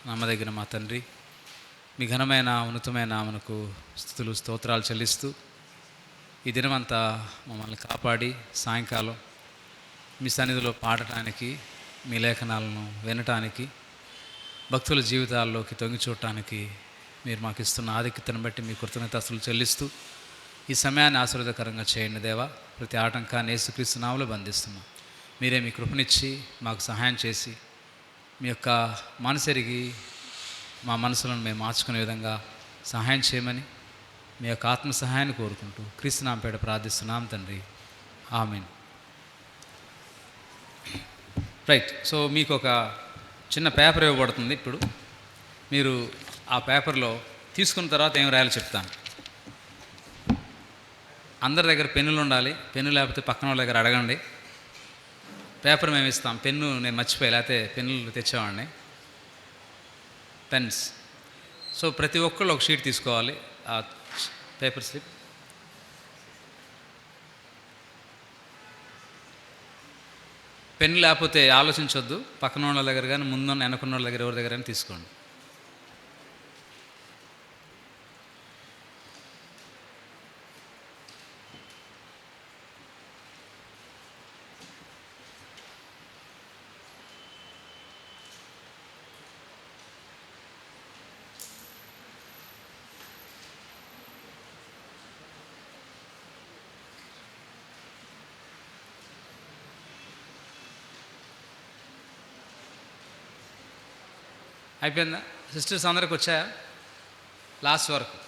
నమ్మదగిన మా తండ్రి, మీ ఘనమైన ఉన్నతమైన నామమునకు స్తుతులు స్తోత్రాలు చెల్లిస్తూ ఈ దినమంతా మమ్మల్ని కాపాడి సాయంకాలం మీ సన్నిధిలో పాడటానికి, మీ లేఖనాలను వినటానికి, భక్తుల జీవితాల్లోకి తొంగి చూడటానికి మీరు మాకు ఇస్తున్న ఆధిక్యతను బట్టి మీ కృతజ్ఞతాస్తులు చెల్లిస్తూ ఈ సమయాన్ని ఆశీర్వాదకరంగా చేయండి దేవా. ప్రతి ఆటంకాన్ని యేసుక్రీస్తు నామములో బంధిస్తున్నాం. మీరే మీ కృపనిచ్చి మాకు సహాయం చేసి మీ యొక్క మనసెరిగి మా మనసులను మేము మార్చుకునే విధంగా సహాయం చేయమని మీ యొక్క ఆత్మ సహాయాన్ని కోరుకుంటూ క్రీస్తు నామముపేట ప్రార్థిస్తున్నాం తండ్రి, ఆమేన్. రైట్. సో మీకు ఒక చిన్న పేపర్ ఇవ్వబడుతుంది. ఇప్పుడు మీరు ఆ పేపర్లో తీసుకున్న తర్వాత ఏం రాయాలో చెప్తాను. అందరి దగ్గర పెన్నులు ఉండాలి. పెన్ను లేకపోతే పక్కన వాళ్ళ దగ్గర అడగండి. పేపర్ మేము ఇస్తాం. పెన్ను నేను మర్చిపోయి, లేకపోతే పెన్నులు తెచ్చేవాడిని. పెన్స్. సో ప్రతి ఒక్కళ్ళు ఒక షీట్ తీసుకోవాలి, ఆ పేపర్ స్లిప్. పెన్ను లేకపోతే ఆలోచించొద్దు. పక్కన వాళ్ళ దగ్గర కానీ ముందున్న వెనకున్న వాళ్ళ దగ్గర ఎవరి దగ్గర తీసుకోండి. అయిపోయిందా? సిస్టర్స్ అందరికి వచ్చాయా లాస్ట్ వరకు?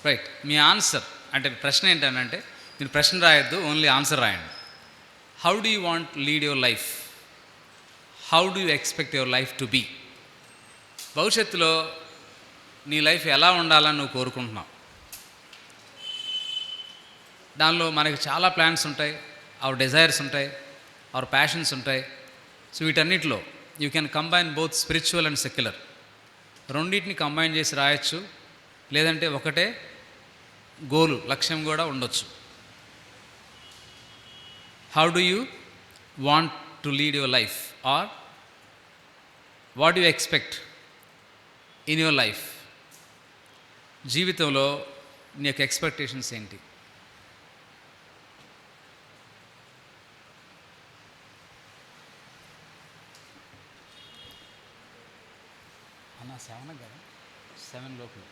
రైట్. మీ ఆన్సర్ అంటే ప్రశ్న ఏంటంటే, మీరు ప్రశ్న రాయొద్దు, ఓన్లీ ఆన్సర్ రాయండి. How do you want lead your life? How do you expect your life to be? భవిష్యత్తులో నీ లైఫ్ ఎలా ఉండాలని నువ్వు కోరుకుంటున్నావు? దానిలో మనకి చాలా ప్లాన్స్ ఉంటాయి, అవర్ డిజైర్స్ ఉంటాయి, అవర్ ప్యాషన్స్ ఉంటాయి. సో వీటన్నిటిలో you can combine both spiritual and secular. రెండింటిని కంబైన్ చేసి రాయొచ్చు, లేదంటే ఒకటే గోలు, లక్ష్యం కూడా ఉండొచ్చు. How do you want to lead your life, or what you expect in your life? జీవితంలో నీ యొక్క ఎక్స్పెక్టేషన్స్ ఏంటి? అన్న 7 కదా, 7 లోపల.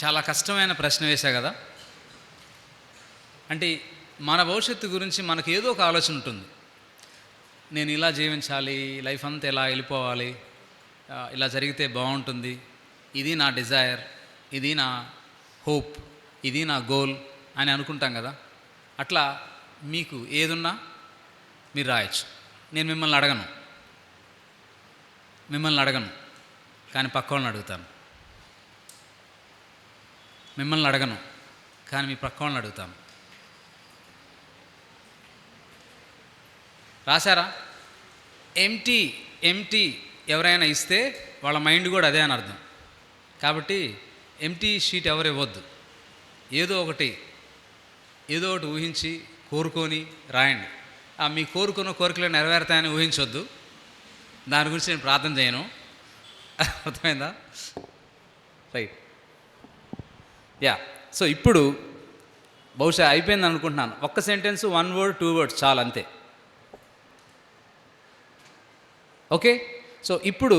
చాలా కష్టమైన ప్రశ్న వేశా కదా. అంటే మన భవిష్యత్తు గురించి మనకు ఏదో ఒక ఆలోచన ఉంటుంది. నేను ఇలా జీవించాలి, లైఫ్ అంతా ఎలా వెళ్ళిపోవాలి, ఇలా జరిగితే బాగుంటుంది, ఇది నా డిజైర్, ఇది నా హోప్, ఇది నా గోల్ అని అనుకుంటాం కదా. అట్లా మీకు ఏదున్నా మీరు రాయొచ్చు. నేను మిమ్మల్ని అడగను, కానీ పక్క వాళ్ళని అడుగుతాను. మిమ్మల్ని అడగను, కానీ మీ పక్క వాళ్ళని అడుగుతాను. రాశారా? ఎంటీ ఎవరైనా ఇస్తే వాళ్ళ మైండ్ కూడా అదే అని అర్థం. కాబట్టి ఎంటీ షీట్ ఎవరు ఇవ్వద్దు. ఏదో ఒకటి ఊహించి కోరుకొని రాయండి. మీ కోరుకున్న కోరికలు నెరవేరుతాయని ఊహించొద్దు. దాని గురించి నేను ప్రార్థన చేయను. అర్థమైందా? రైట్. యా. సో ఇప్పుడు బహుశా అయిపోయింది అనుకుంటున్నాను. ఒక్క సెంటెన్స్, 1 word 2 words చాలు, అంతే. ఓకే. సో ఇప్పుడు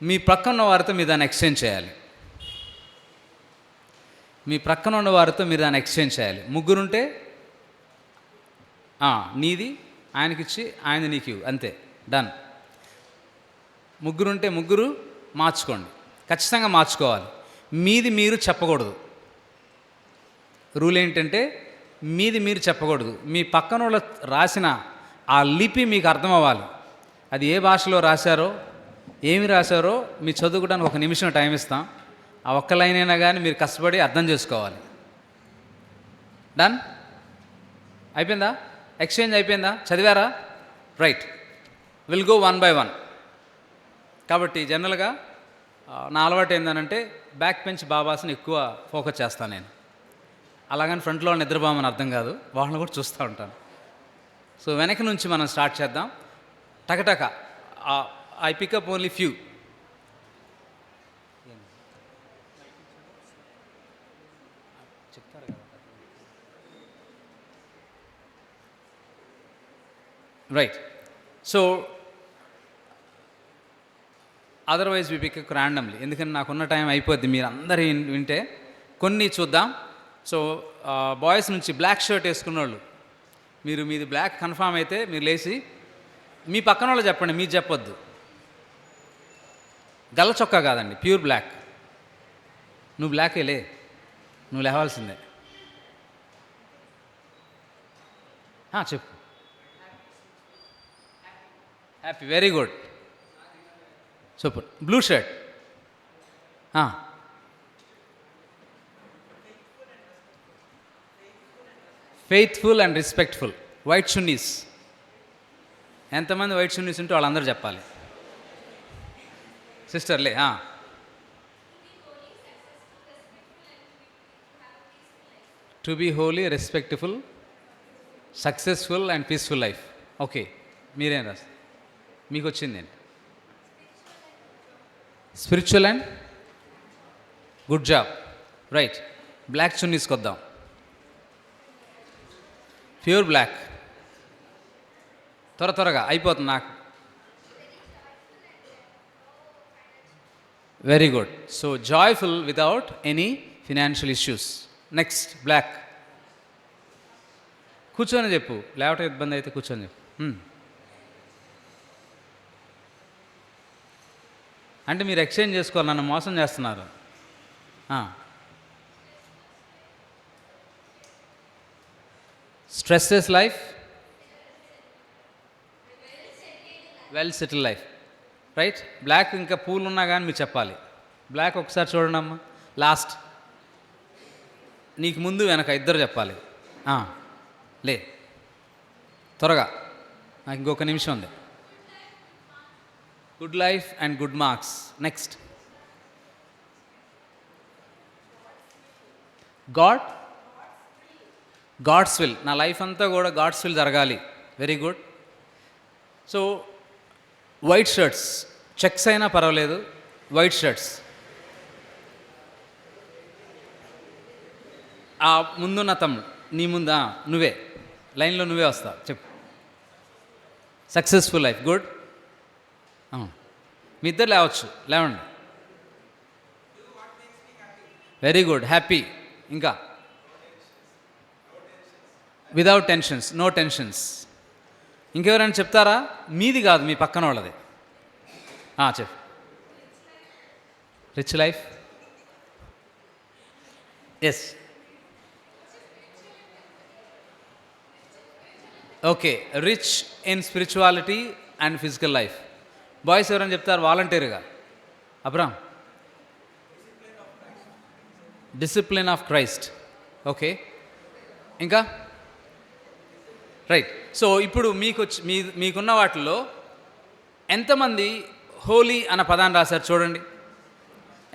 మీ ప్రక్కన వారితో మీరు దాన్ని ఎక్స్చేంజ్ చేయాలి. ముగ్గురుంటే నీది ఆయనకిచ్చి ఆయనది నీకు, అంతే, డన్. ముగ్గురుంటే ముగ్గురు మార్చుకోండి, ఖచ్చితంగా మార్చుకోవాలి. మీది మీరు చెప్పకూడదు. రూల్ ఏంటంటే మీది మీరు చెప్పకూడదు. మీ పక్కన వాళ్ళు రాసిన ఆ లిపి మీకు అర్థం అవ్వాలి. అది ఏ భాషలో రాశారో, ఏమి రాశారో మీ చదువుకోవడానికి 1 నిమిషం టైం ఇస్తాం. ఆ ఒక్క లైన్ అయినా కానీ మీరు కష్టపడి అర్థం చేసుకోవాలి. డన్? అయిపోయిందా? ఎక్స్చేంజ్ అయిపోయిందా? చదివారా? రైట్. Will go 1 by 1. కాబట్టి జనరల్గా నా అలవాటు ఏంటంటే బ్యాక్ బెంచ్ బాబాస్ని ఎక్కువ ఫోకస్ చేస్తాను నేను. అలాగని ఫ్రంట్లో నిద్రపోమని అర్థం కాదు, వాళ్ళని కూడా చూస్తూ ఉంటాను. సో వెనక నుంచి మనం స్టార్ట్ చేద్దాం. టకటక ఐ పికప్ ఓన్లీ ఫ్యూ. చెప్తారు కదా. Right. So otherwise we pick randomly, ఎందుకంటే నాకున్న టైం అయిపోద్ది మీరు అందరూ వింటే. కొన్ని చూద్దాం. సో బాయ్స్ నుంచి బ్లాక్ షర్ట్ వేసుకున్న వాళ్ళు, మీది బ్లాక్ కన్ఫామ్ అయితే మీరు లేచి మీ పక్కన వాళ్ళు చెప్పండి, మీరు చెప్పొద్దు. గల్ల చొక్కా కాదండి, ప్యూర్ బ్లాక్. నువ్వు బ్లాకే లే, నువ్వు లేవాల్సిందే. చెప్పు. Happy, very good, super. Blue shirt. Faithful and respectful. White chunnis. ఎంతమంది వైట్ చున్నీస్ ఉంటే వాళ్ళందరూ చెప్పాలి. సిస్టర్లే. To be holy, respectful, successful and peaceful life. Okay, మీరేం రాస్తారు? మీకు వచ్చిందేంటి? Spiritual and good job. Right. Black చున్నీస్కి వద్దాం. Pure black. త్వరగా అయిపోతుంది నాకు. Very good. So joyful without any financial issues. Next black. కూర్చొని చెప్పు, లేవటం ఇబ్బంది అయితే కూర్చొని చెప్పు. అంటే మీరు ఎక్స్చేంజ్ చేసుకోవాలి, నన్ను మోసం చేస్తున్నారు. Stresses life, well settle life. Right. Black. ఇంకా పూలు ఉన్నా కానీ మీరు చెప్పాలి. బ్లాక్ ఒకసారి చూడండి అమ్మా. లాస్ట్. నీకు ముందు వెనక ఇద్దరు చెప్పాలి. లే, త్వరగా, నాకు ఇంకొక నిమిషం ఉంది. Good life and good marks. Next. God's will. నా లైఫ్ అంతా కూడా గాడ్స్ విల్ జరగాలి. Very good. So white shirts, checks అయినా పర్వాలేదు, వైట్ షర్ట్స్. ఆ ముందున్న తమ్ముడు, నీ ముందా, నువ్వే లైన్లో నువ్వే వస్తావు. చెప్పు. Successful life. గుడ్. మీ ఇద్దరు లేవచ్చు, లేవండి. Very good. హ్యాపీ. ఇంకా వితౌట్ టెన్షన్స్, నో టెన్షన్స్. ఇంకెవరైనా చెప్తారా? మీది కాదు, మీ పక్కన వాళ్ళది. చెప్పు. Rich life. Yes. Okay. Rich in spirituality and physical life. Boys ఎవరైనా చెప్తారు వాలంటీర్గా? Abram. Discipline of Christ. Okay. ఇంకా? రైట్. సో ఇప్పుడు మీకున్న వాటిల్లో ఎంతమంది హోలీ అన్న పదాన్ని రాశారు చూడండి.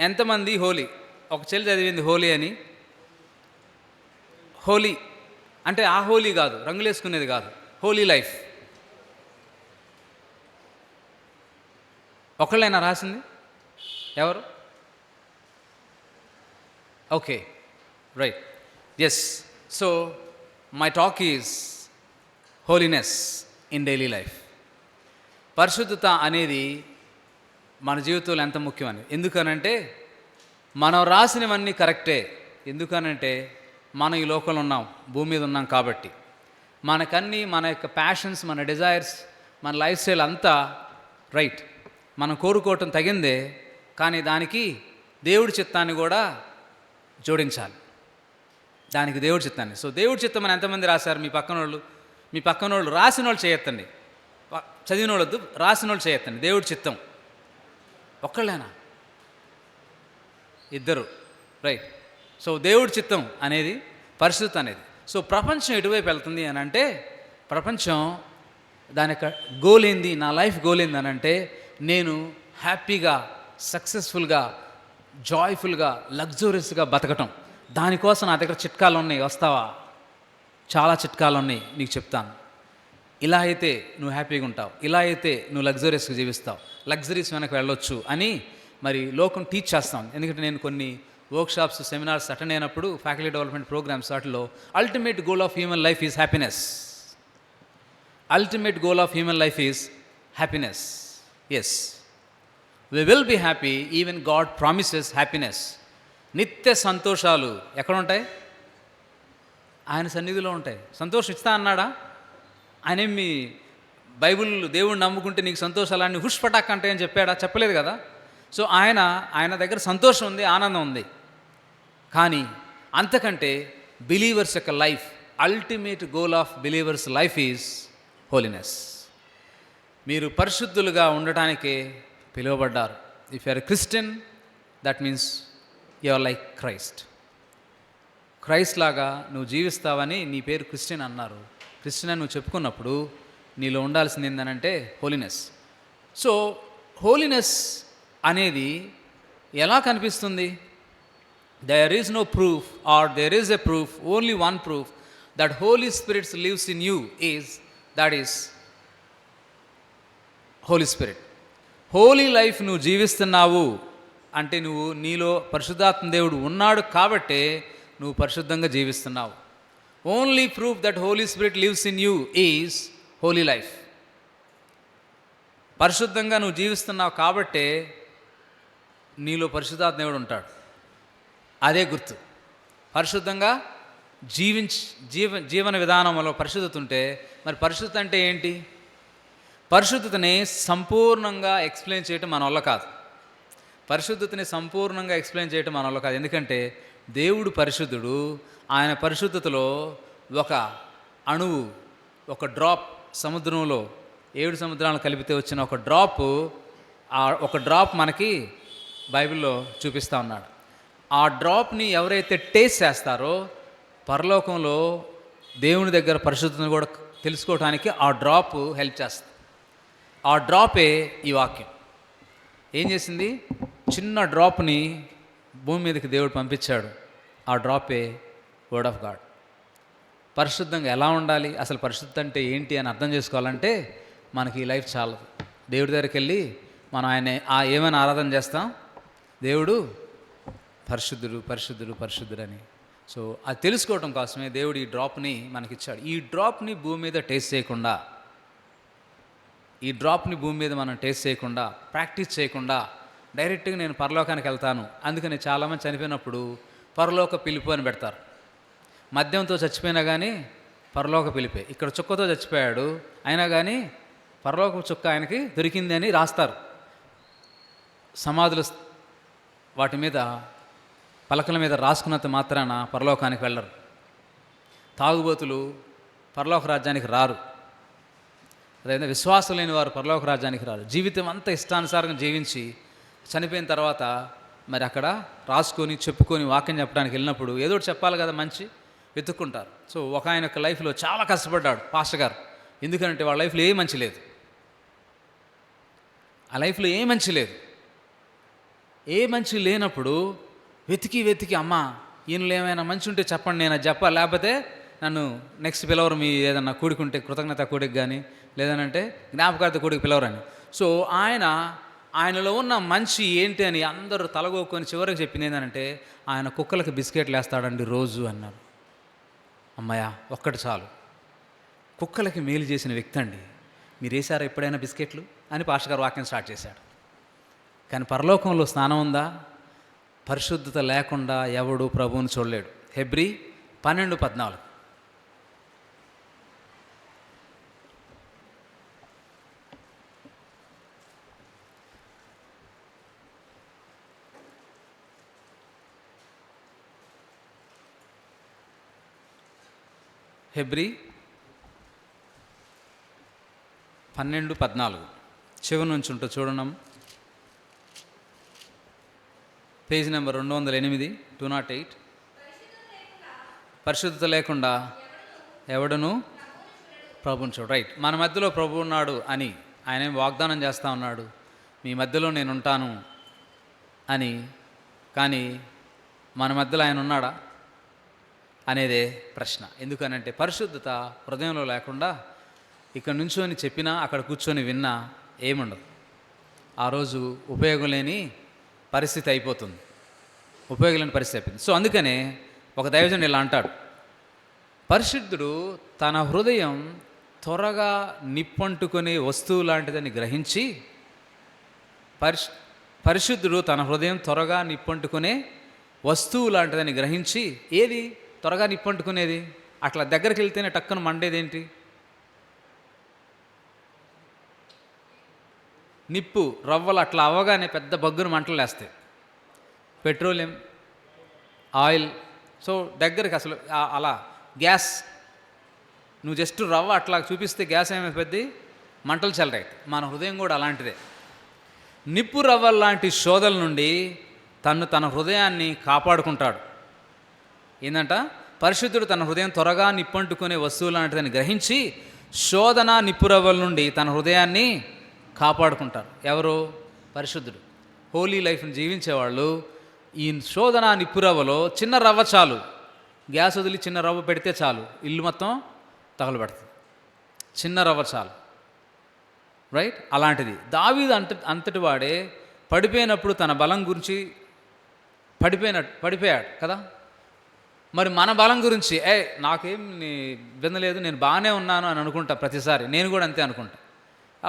ఎంతమంది హోలీ? ఒక చెల్లి చదివింది హోలీ అని. హోలీ అంటే ఆ హోలీ కాదు, రంగులు వేసుకునేది కాదు, హోలీ లైఫ్. ఒకళ్ళైనా రాసింది? ఎవరు? Okay, right. Yes. So my talk is holiness in daily life. పరిశుద్ధత అనేది మన జీవితంలో ఎంత ముఖ్యమని. ఎందుకనంటే మనం రాసినవన్నీ కరెక్టే. ఎందుకనంటే మనం ఈ లోకంలో ఉన్నాం, భూమి మీద ఉన్నాం కాబట్టి మనకన్నీ మన యొక్క ప్యాషన్స్, మన డిజైర్స్, మన లైఫ్ స్టైల్ అంతా రైట్. మనం కోరుకోవటం తగిందే, కానీ దానికి దేవుడి చిత్తాన్ని కూడా జోడించాలి. దానికి దేవుడి చిత్తాన్ని. సో దేవుడి చిత్తం అని ఎంతమంది రాశారు? మీ పక్కనోళ్ళు రాసిన వాళ్ళు చేయొత్తండి. చదివిన వాళ్ళొద్దు, రాసిన వాళ్ళు చేయొత్తండి. దేవుడి చిత్తం ఒక్కళ్ళేనా? ఇద్దరు, రైట్. సో దేవుడి చిత్తం అనేది, పరిశుద్ధత అనేది. సో ప్రపంచం ఎటువైపు వెళ్తుంది అని అంటే, ప్రపంచం దాని యొక్క గోల్ ఏంది, నా లైఫ్ గోల్ ఏంది అని అంటే, నేను హ్యాపీగా, సక్సెస్ఫుల్గా, జాయ్ఫుల్గా, లగ్జూరియస్గా బతకటం. దానికోసం నా దగ్గర చిట్కాలు ఉన్నాయి, వస్తావా? చాలా చిట్కాలు ఉన్నాయి, నీకు చెప్తాను. ఇలా అయితే నువ్వు హ్యాపీగా ఉంటావు, ఇలా అయితే నువ్వు లగ్జూరియస్గా జీవిస్తావు, లగ్జరీస్ వెనక్కి వెళ్ళొచ్చు అని మరి లోకం టీచ్ చేస్తాం. ఎందుకంటే నేను కొన్ని వర్క్షాప్స్, సెమినార్స్ అటెండ్ అయినప్పుడు, ఫ్యాకల్టీ డెవలప్మెంట్ ప్రోగ్రామ్స్, వాటిలో ultimate goal of human life is happiness. Ultimate goal of human life is happiness. Yes, we will be happy even God promises happiness. నిత్య సంతోషాలు ఎక్కడ ఉంటాయి? ఆయన సన్నిధిలో ఉంటాయి. సంతోషం ఇస్తా అన్నాడా? ఆయన మీ బైబిల్, దేవుడిని నమ్ముకుంటే నీకు సంతోషాలన్నీ హుష్ పటాక్ అంటే అని చెప్పాడా? చెప్పలేదు కదా. సో ఆయన దగ్గర సంతోషం ఉంది, ఆనందం ఉంది. కానీ అంతకంటే బిలీవర్స్ యొక్క life, ultimate goal of believers life is holiness. మీరు పరిశుద్ధులుగా ఉండటానికే పిలువబడ్డారు. If you are a Christian, that means you are like Christ. Christ లాగా నువ్వు జీవిస్తావని నీ పేరు క్రిస్టియన్ అన్నారు. క్రిస్టియన్ అని నువ్వు చెప్పుకున్నప్పుడు నీలో ఉండాల్సింది ఏంటంటే హోలీనెస్. సో హోలీనెస్ అనేది ఎలా కనిపిస్తుంది? There is no proof, or there is a proof, only one proof that Holy Spirits lives in you is, that is Holy Spirit. Holy life నువ్వు జీవిస్తున్నావు అంటే నీలో పరిశుద్ధాత్మ దేవుడు ఉన్నాడు కాబట్టే నువ్వు పరిశుద్ధంగా జీవిస్తున్నావు. Only proof that holy spirit lives in you is holy life. పరిశుద్ధంగా నువ్వు జీవిస్తున్నావు కాబట్టే నీలో పరిశుద్ధాత్మ దేవుడు ఉంటాడు. అదే గుర్తు. పరిశుద్ధంగా జీవన విధానంలో పరిశుద్ధత ఉంటే, మరి పరిశుద్ధత అంటే ఏంటి? పరిశుద్ధతని సంపూర్ణంగా ఎక్స్ప్లెయిన్ చేయటం మన వల్ల కాదు. పరిశుద్ధతని సంపూర్ణంగా ఎక్స్ప్లెయిన్ చేయటం మన వల్ల కాదు. ఎందుకంటే దేవుడు పరిశుద్ధుడు. ఆయన పరిశుద్ధతలో ఒక అణువు, ఒక డ్రాప్, సముద్రంలో 7 సముద్రాలను కలిపితే వచ్చిన ఒక డ్రాప్ మనకి బైబిల్లో చూపిస్తూ ఉన్నాడు. ఆ డ్రాప్ని ఎవరైతే టేస్ట్ చేస్తారో, పరలోకంలో దేవుని దగ్గర పరిశుద్ధతను కూడా తెలుసుకోవడానికి ఆ డ్రాప్ హెల్ప్ చేస్తుంది. ఆ డ్రాపే ఈ వాక్యం. ఏం చేసింది? చిన్న డ్రాప్ని భూమి మీదకి దేవుడు పంపించాడు. ఆ డ్రాపే వర్డ్ ఆఫ్ గాడ్. పరిశుద్ధంగా ఎలా ఉండాలి, అసలు పరిశుద్ధత అంటే ఏంటి అని అర్థం చేసుకోవాలంటే మనకి ఈ లైఫ్ చాలదు. దేవుడి దగ్గరికి వెళ్ళి మనం ఆయన ఏమైనా ఆరాధన చేస్తాం, దేవుడు పరిశుద్ధుడు పరిశుద్ధుడు పరిశుద్ధుడు అని. సో అది తెలుసుకోవడం కోసమే దేవుడు ఈ డ్రాప్ని మనకిచ్చాడు. ఈ డ్రాప్ని భూమి మీద టేస్ట్ చేయకుండా, మనం టేస్ట్ చేయకుండా, ప్రాక్టీస్ చేయకుండా డైరెక్ట్గా నేను పరలోకానికి వెళ్తాను, అందుకని చాలామంది చనిపోయినప్పుడు పరలోక పిలుపు అని పెడతారు. మద్యంతో చచ్చిపోయినా కానీ పరలోక పిలిపే. ఇక్కడ చుక్కతో చచ్చిపోయాడు, అయినా కానీ పరలోక చుక్క ఆయనకి దొరికింది అని రాస్తారు. సమాధులు వాటి మీద, పలకల మీద రాసుకున్నంత మాత్రాన పరలోకానికి వెళ్ళరు. తాగుబోతులు పరలోక రాజ్యానికి రారు. అదేవిధంగా విశ్వాసం లేని వారు పరలోక రాజ్యానికి రారు. జీవితం అంతా ఇష్టానుసారంగా జీవించి చనిపోయిన తర్వాత మరి అక్కడ రాసుకొని చెప్పుకొని వాక్యం చెప్పడానికి వెళ్ళినప్పుడు ఏదో ఒకటి చెప్పాలి కదా, మంచి వెతుక్కుంటారు. సో ఒక ఆయన యొక్క లైఫ్లో చాలా కష్టపడ్డాడు పాస్టర్ గారు. ఎందుకంటే వాళ్ళ లైఫ్లో ఏ మంచి లేదు. ఆ లైఫ్లో ఏ మంచి లేదు. ఏ మంచి లేనప్పుడు వెతికి అమ్మ ఈయనలో ఏమైనా మంచి ఉంటే చెప్పండి, నేను అది చెప్పాలి, లేకపోతే నన్ను నెక్స్ట్ పిలవరు, మీ ఏదన్నా కూడికి ఉంటే కృతజ్ఞత కూడికి కానీ లేదనంటే జ్ఞాపకార్థ కూడికి పిలవరని. సో ఆయనలో ఉన్న మంచి ఏంటి అని అందరూ తలగొక్కుని చివరికి చెప్పింది ఏంటంటే, ఆయన కుక్కలకి బిస్కెట్లు వేస్తాడండి రోజు అన్నారు. అమ్మయ్య, ఒక్కటి చాలు, కుక్కలకి మేలు చేసిన వ్యక్తి అండి, మీరు వేసారా ఎప్పుడైనా బిస్కెట్లు అని పాస్టర్ గారు వాక్యం స్టార్ట్ చేశాడు. కానీ పరలోకంలో స్నానం ఉందా? పరిశుద్ధత లేకుండా ఎవడు ప్రభువుని చూడలేడు. హెబ్రీ 12:14. హెబ్రీ 12:14 చివరి నుంచి ఉంటుంది చూడడం. Page number 208, 208. పరిశుద్ధత లేకుండా ఎవడును ప్రభువుని చూడు. రైట్, మన మధ్యలో ప్రభు ఉన్నాడు అని ఆయన వాగ్దానం చేస్తూ ఉన్నాడు, మీ మధ్యలో నేను ఉంటాను అని. కానీ మన మధ్యలో ఆయన ఉన్నాడా అనేదే ప్రశ్న. ఎందుకనంటే పరిశుద్ధత హృదయంలో లేకుండా ఇక్కడ నుంచొని చెప్పినా అక్కడ కూర్చొని విన్నా ఏముండదు. ఆ రోజు ఉపయోగం లేని పరిస్థితి అయిపోతుంది, ఉపయోగం లేని పరిస్థితి అయిపోతుంది. సో అందుకనే ఒక దైవజనుడు ఇలా అంటాడు, పరిశుద్ధుడు తన హృదయం త్వరగా నిప్పంటుకునే వస్తువు లాంటిదని గ్రహించి, పరిశుద్ధుడు తన హృదయం త్వరగా నిప్పంటుకునే వస్తువు లాంటిదని గ్రహించి, ఏది త్వరగా నిప్పంటుకునేది? అట్లా దగ్గరికి వెళ్తేనే టక్కున మండేదేంటి? నిప్పు రవ్వలు అట్లా అవ్వగానే పెద్ద బగ్గును మంటలు లేస్తాయి. Petroleum, oil. సో దగ్గరికి అసలు అలా గ్యాస్, నువ్వు జస్ట్ రవ్వ అట్లా చూపిస్తే గ్యాస్ ఏమైపోద్ది, మంటలు చెలరాయి. మన హృదయం కూడా అలాంటిదే. నిప్పు రవ్వల లాంటి శోధల నుండి తన హృదయాన్ని కాపాడుకుంటాడు. ఏంటంట, పరిశుద్ధుడు తన హృదయం త్వరగా నిప్పంటుకునే వస్తువు లాంటిదని గ్రహించి శోధన నిప్పు రవ్వల నుండి తన హృదయాన్ని కాపాడుకుంటారు. ఎవరు? పరిశుద్ధుడు. హోలీ లైఫ్ని జీవించేవాళ్ళు ఈ శోధన నిప్పు రవ్వలో చిన్న రవ్వ చాలు, గ్యాస్ వదిలి చిన్న రవ్వ పెడితే చాలు, ఇల్లు మొత్తం తగలబెడుతుంది. చిన్న రవ్వ చాలు. రైట్, అలాంటిది దావీదు అంతటి వాడే పడిపోయినప్పుడు తన బలం గురించి పడిపోయాడు కదా. మరి మన బలం గురించి నాకేం ఇబ్బంది లేదు, నేను బాగానే ఉన్నాను అని అనుకుంటా ప్రతిసారి. నేను కూడా అంతే అనుకుంటా.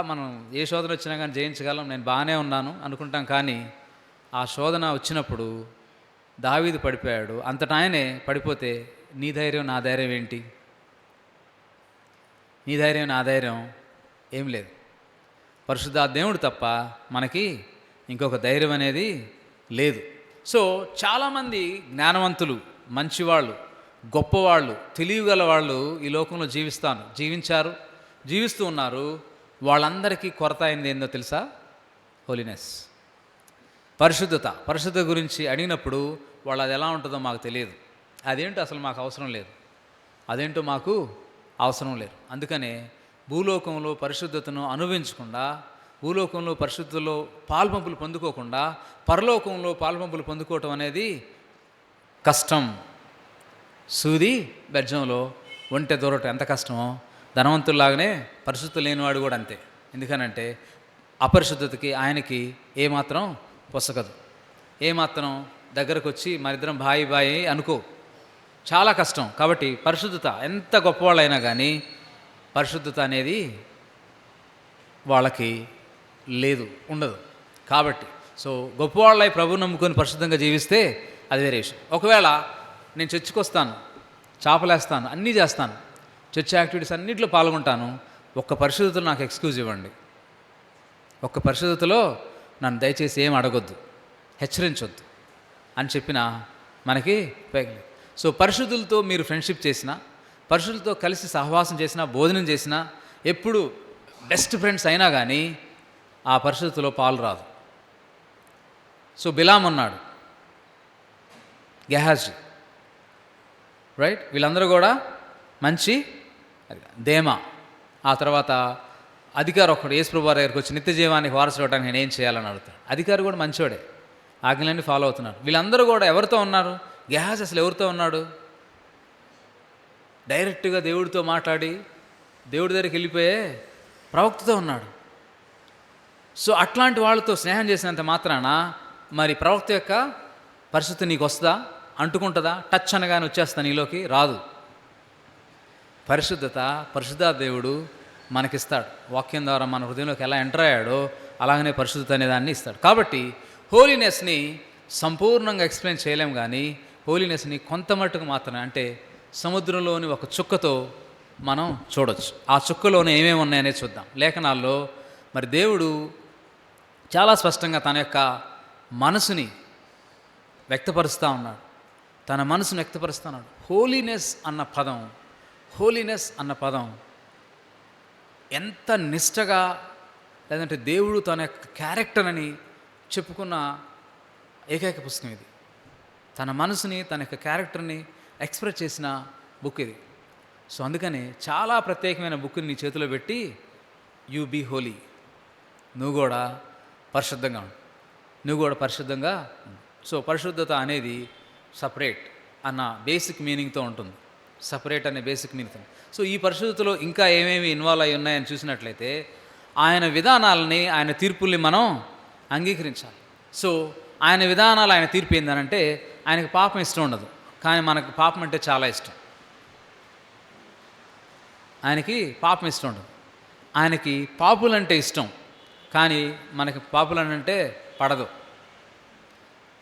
మనం ఏ శోధన వచ్చినా కానీ జయించగలం, నేను బాగానే ఉన్నాను అనుకుంటాం. కానీ ఆ శోధన వచ్చినప్పుడు దావీదు పడిపోయాడు. అంతటా ఆయనే పడిపోతే నీ ధైర్యం నా ధైర్యం ఏంటి? నీ ధైర్యం నా ధైర్యం ఏం లేదు. పరిశుద్ధ దేవుడు తప్ప మనకి ఇంకొక ధైర్యం అనేది లేదు. సో చాలామంది జ్ఞానవంతులు, మంచివాళ్ళు, గొప్పవాళ్ళు, తెలియగల వాళ్ళు ఈ లోకంలో జీవించారు, జీవిస్తూ ఉన్నారు. వాళ్ళందరికీ కొరత అయింది ఏందో తెలుసా? హోలీనెస్, పరిశుద్ధత గురించి అడిగినప్పుడు వాళ్ళు అది ఎలా ఉంటుందో మాకు తెలియదు, అదేంటో అసలు మాకు అవసరం లేదు, అదేంటో మాకు అవసరం లేదు. అందుకనే భూలోకంలో పరిశుద్ధతను అనుభవించకుండా, భూలోకంలో పరిశుద్ధతలో పాల్పంపులు పొందుకోకుండా పరలోకంలో పాల్పంపులు పొందుకోవటం అనేది కష్టం. సూది బెజ్జంలో ఒంటె దూరటం ఎంత కష్టమో, ధనవంతుల్లాగానే పరిశుద్ధత లేనివాడు కూడా అంతే. ఎందుకనంటే అపరిశుద్ధతకి ఆయనకి ఏమాత్రం పొసగదు. ఏమాత్రం దగ్గరకు వచ్చి మరిద్దరం బాయి అనుకో, చాలా కష్టం. కాబట్టి పరిశుద్ధత ఎంత గొప్పవాళ్ళైనా కానీ పరిశుద్ధత అనేది వాళ్ళకి లేదు, ఉండదు. కాబట్టి సో గొప్పవాళ్ళై ప్రభువు నమ్ముకొని పరిశుద్ధంగా జీవిస్తే అది వేరే విషయం. ఒకవేళ నేను చర్చికి వస్తాను, చాపలేస్తాను, అన్నీ చేస్తాను, చర్చ్ యాక్టివిటీస్ అన్నింటిలో పాల్గొంటాను, ఒక్క పరిశుద్ధతలో నాకు ఎక్స్క్యూజ్ ఇవ్వండి, ఒక్క పరిశుద్ధతలో నన్ను దయచేసి ఏం అడగొద్దు, హెచ్చరించొద్దు అని చెప్పినా మనకి ఉపయోగం. సో పరిశుద్ధులతో మీరు ఫ్రెండ్షిప్ చేసినా, పరిశుద్ధులతో కలిసి సహవాసం చేసినా, భోజనం చేసినా, ఎప్పుడు బెస్ట్ ఫ్రెండ్స్ అయినా కానీ ఆ పరిశుద్ధతలో పాలు రాదు. సో బిలాం ఉన్నాడు, గెహాజీ, రైట్, వీళ్ళందరూ కూడా మంచి దేమా. ఆ తర్వాత అధికారి ఒకడు యేసుప్రభువు వారి దగ్గరికి వచ్చి నిత్య జీవానికి వారసుడు అవడానికి నేను ఏం చేయాలని అడుగుతాడు. అధికారి కూడా మంచివాడే, ఆజ్ఞలన్నీ ఫాలో అవుతున్నాడు. వీళ్ళందరూ కూడా ఎవరితో ఉన్నారు? గెహాజీ అసలు ఎవరితో ఉన్నాడు? డైరెక్ట్గా దేవుడితో మాట్లాడి దేవుడి దగ్గరికి వెళ్ళిపోయే ప్రవక్తతో ఉన్నాడు. సో అట్లాంటి వాళ్ళతో స్నేహం చేసినంత మాత్రాన మరి ప్రవక్త యొక్క పరిస్థితి నీకు వస్తుందా? అంటుకుంటుందా? టచ్ అనగానే వచ్చేస్తా నీలోకి? రాదు. పరిశుద్ధ దేవుడు మనకిస్తాడు. వాక్యం ద్వారా మన హృదయంలోకి ఎలా ఎంటర్ అయ్యాడో అలాగనే పరిశుద్ధత అనే దాన్ని ఇస్తాడు. కాబట్టి హోలీనెస్ని సంపూర్ణంగా ఎక్స్ప్లెయిన్ చేయలేం, కానీ హోలీనెస్ని కొంత మట్టుకు మాత్రమే, అంటే సముద్రంలోని ఒక చుక్కతో మనం చూడొచ్చు. ఆ చుక్కలోనే ఏమేమి ఉన్నాయనే చూద్దాం. లేఖనాల్లో మరి దేవుడు చాలా స్పష్టంగా తన యొక్క మనసుని వ్యక్తపరుస్తూ ఉన్నాడు. తన మనసును వ్యక్తపరుస్తున్నాడు. హోలీనెస్ అన్న పదం హోలీనెస్ అన్న పదం ఎంత నిష్టగా, లేదంటే దేవుడు తన యొక్క క్యారెక్టర్ అని చెప్పుకున్న ఏకైక పుస్తకం ఇది. తన మనసుని, తన యొక్క క్యారెక్టర్ని ఎక్స్ప్రెస్ చేసిన బుక్ ఇది. సో అందుకని చాలా ప్రత్యేకమైన బుక్ని నీ చేతిలో పెట్టి యూ బీ హోలీ, నువ్వు కూడా పరిశుద్ధంగా ఉండు, నువ్వు కూడా పరిశుద్ధంగా ఉండు. సో పరిశుద్ధత అనేది సపరేట్ అన్న బేసిక్ మీనింగ్తో ఉంటుంది. సపరేట్ అనే బేసిక్ మీనింగ్తో. సో ఈ పరిశుద్ధతలో ఇంకా ఏమేమి ఇన్వాల్వ్ అయి ఉన్నాయని చూసినట్లయితే ఆయన విధానాలని, ఆయన తీర్పుల్ని మనం అంగీకరించాలి. సో ఆయన విధానాలు, ఆయన తీర్పు ఏందనంటే ఆయనకు పాపం ఇష్టం ఉండదు, కానీ మనకు పాపం అంటే చాలా ఇష్టం. ఆయనకి పాపం ఇష్టం ఉండదు, ఆయనకి పాపులంటే ఇష్టం, కానీ మనకి పాపులనంటే పడదు,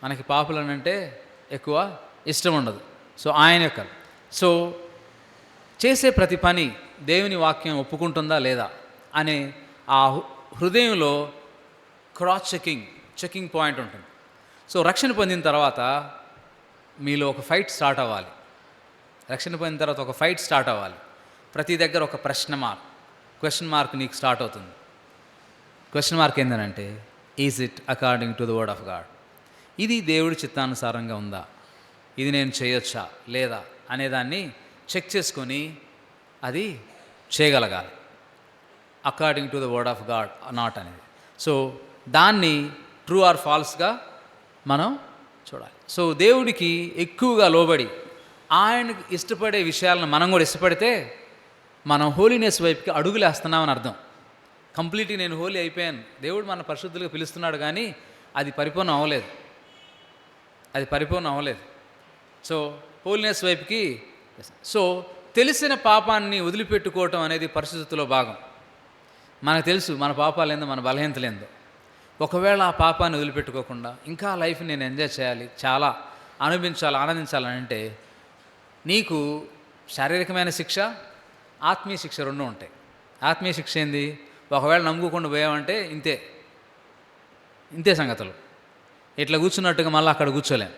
మనకి పాపులనంటే ఎక్కువ ఇష్టం ఉండదు. సో ఆయన యొక్క చేసే ప్రతి పని దేవుని వాక్యం ఒప్పుకుంటుందా లేదా అనే ఆ హృదయంలో క్రాస్ చెకింగ్ పాయింట్ ఉంటుంది. సో రక్షణ పొందిన తర్వాత మీలో ఒక ఫైట్ స్టార్ట్ అవ్వాలి. రక్షణ పొందిన తర్వాత ఒక ఫైట్ స్టార్ట్ అవ్వాలి. ప్రతి దగ్గర ఒక క్వశ్చన్ మార్క్ నీకు స్టార్ట్ అవుతుంది. క్వశ్చన్ మార్క్ ఏంటంటే, is it according to the word of God? ఇది దేవుడి చిత్తానుసారంగా ఉందా, ఇది నేను చేయొచ్చా లేదా అనేదాన్ని చెక్ చేసుకొని అది చేయగలగాలి. According to the word of God not అనేది. సో దాన్ని ట్రూ ఆర్ ఫాల్స్గా మనం చూడాలి. సో దేవుడికి ఎక్కువగా లోబడి ఆయనకు ఇష్టపడే విషయాలను మనం కూడా ఇష్టపడితే మనం హోలీనెస్ వైపుకి అడుగులేస్తున్నామని అర్థం. కంప్లీట్గా నేను హోలీ అయిపోయాను, దేవుడు మన పరిశుద్ధులుగా పిలుస్తున్నాడు, కానీ అది పరిపూర్ణం అవ్వలేదు. సో హోలీనెస్ వైపుకి. సో తెలిసిన పాపాన్ని వదిలిపెట్టుకోవటం అనేది పరిశుద్ధతలో భాగం. మనకు తెలుసు మన పాపాలేందో, మన బలహీనతలేందో. ఒకవేళ ఆ పాపాన్ని వదిలిపెట్టుకోకుండా ఇంకా లైఫ్ నేను ఎంజాయ్ చేయాలి, చాలా ఆనందించాలని అంటే నీకు శారీరకమైన శిక్ష, ఆత్మీయ శిక్ష రెండు ఉంటాయి. ఆత్మీయ శిక్ష ఏంది? ఒకవేళ నమ్ముకోకుండా పోయామంటే ఇంతే సంగతులు. ఇట్లా కూర్చున్నట్టుగా మళ్ళీ అక్కడ కూర్చోలేం,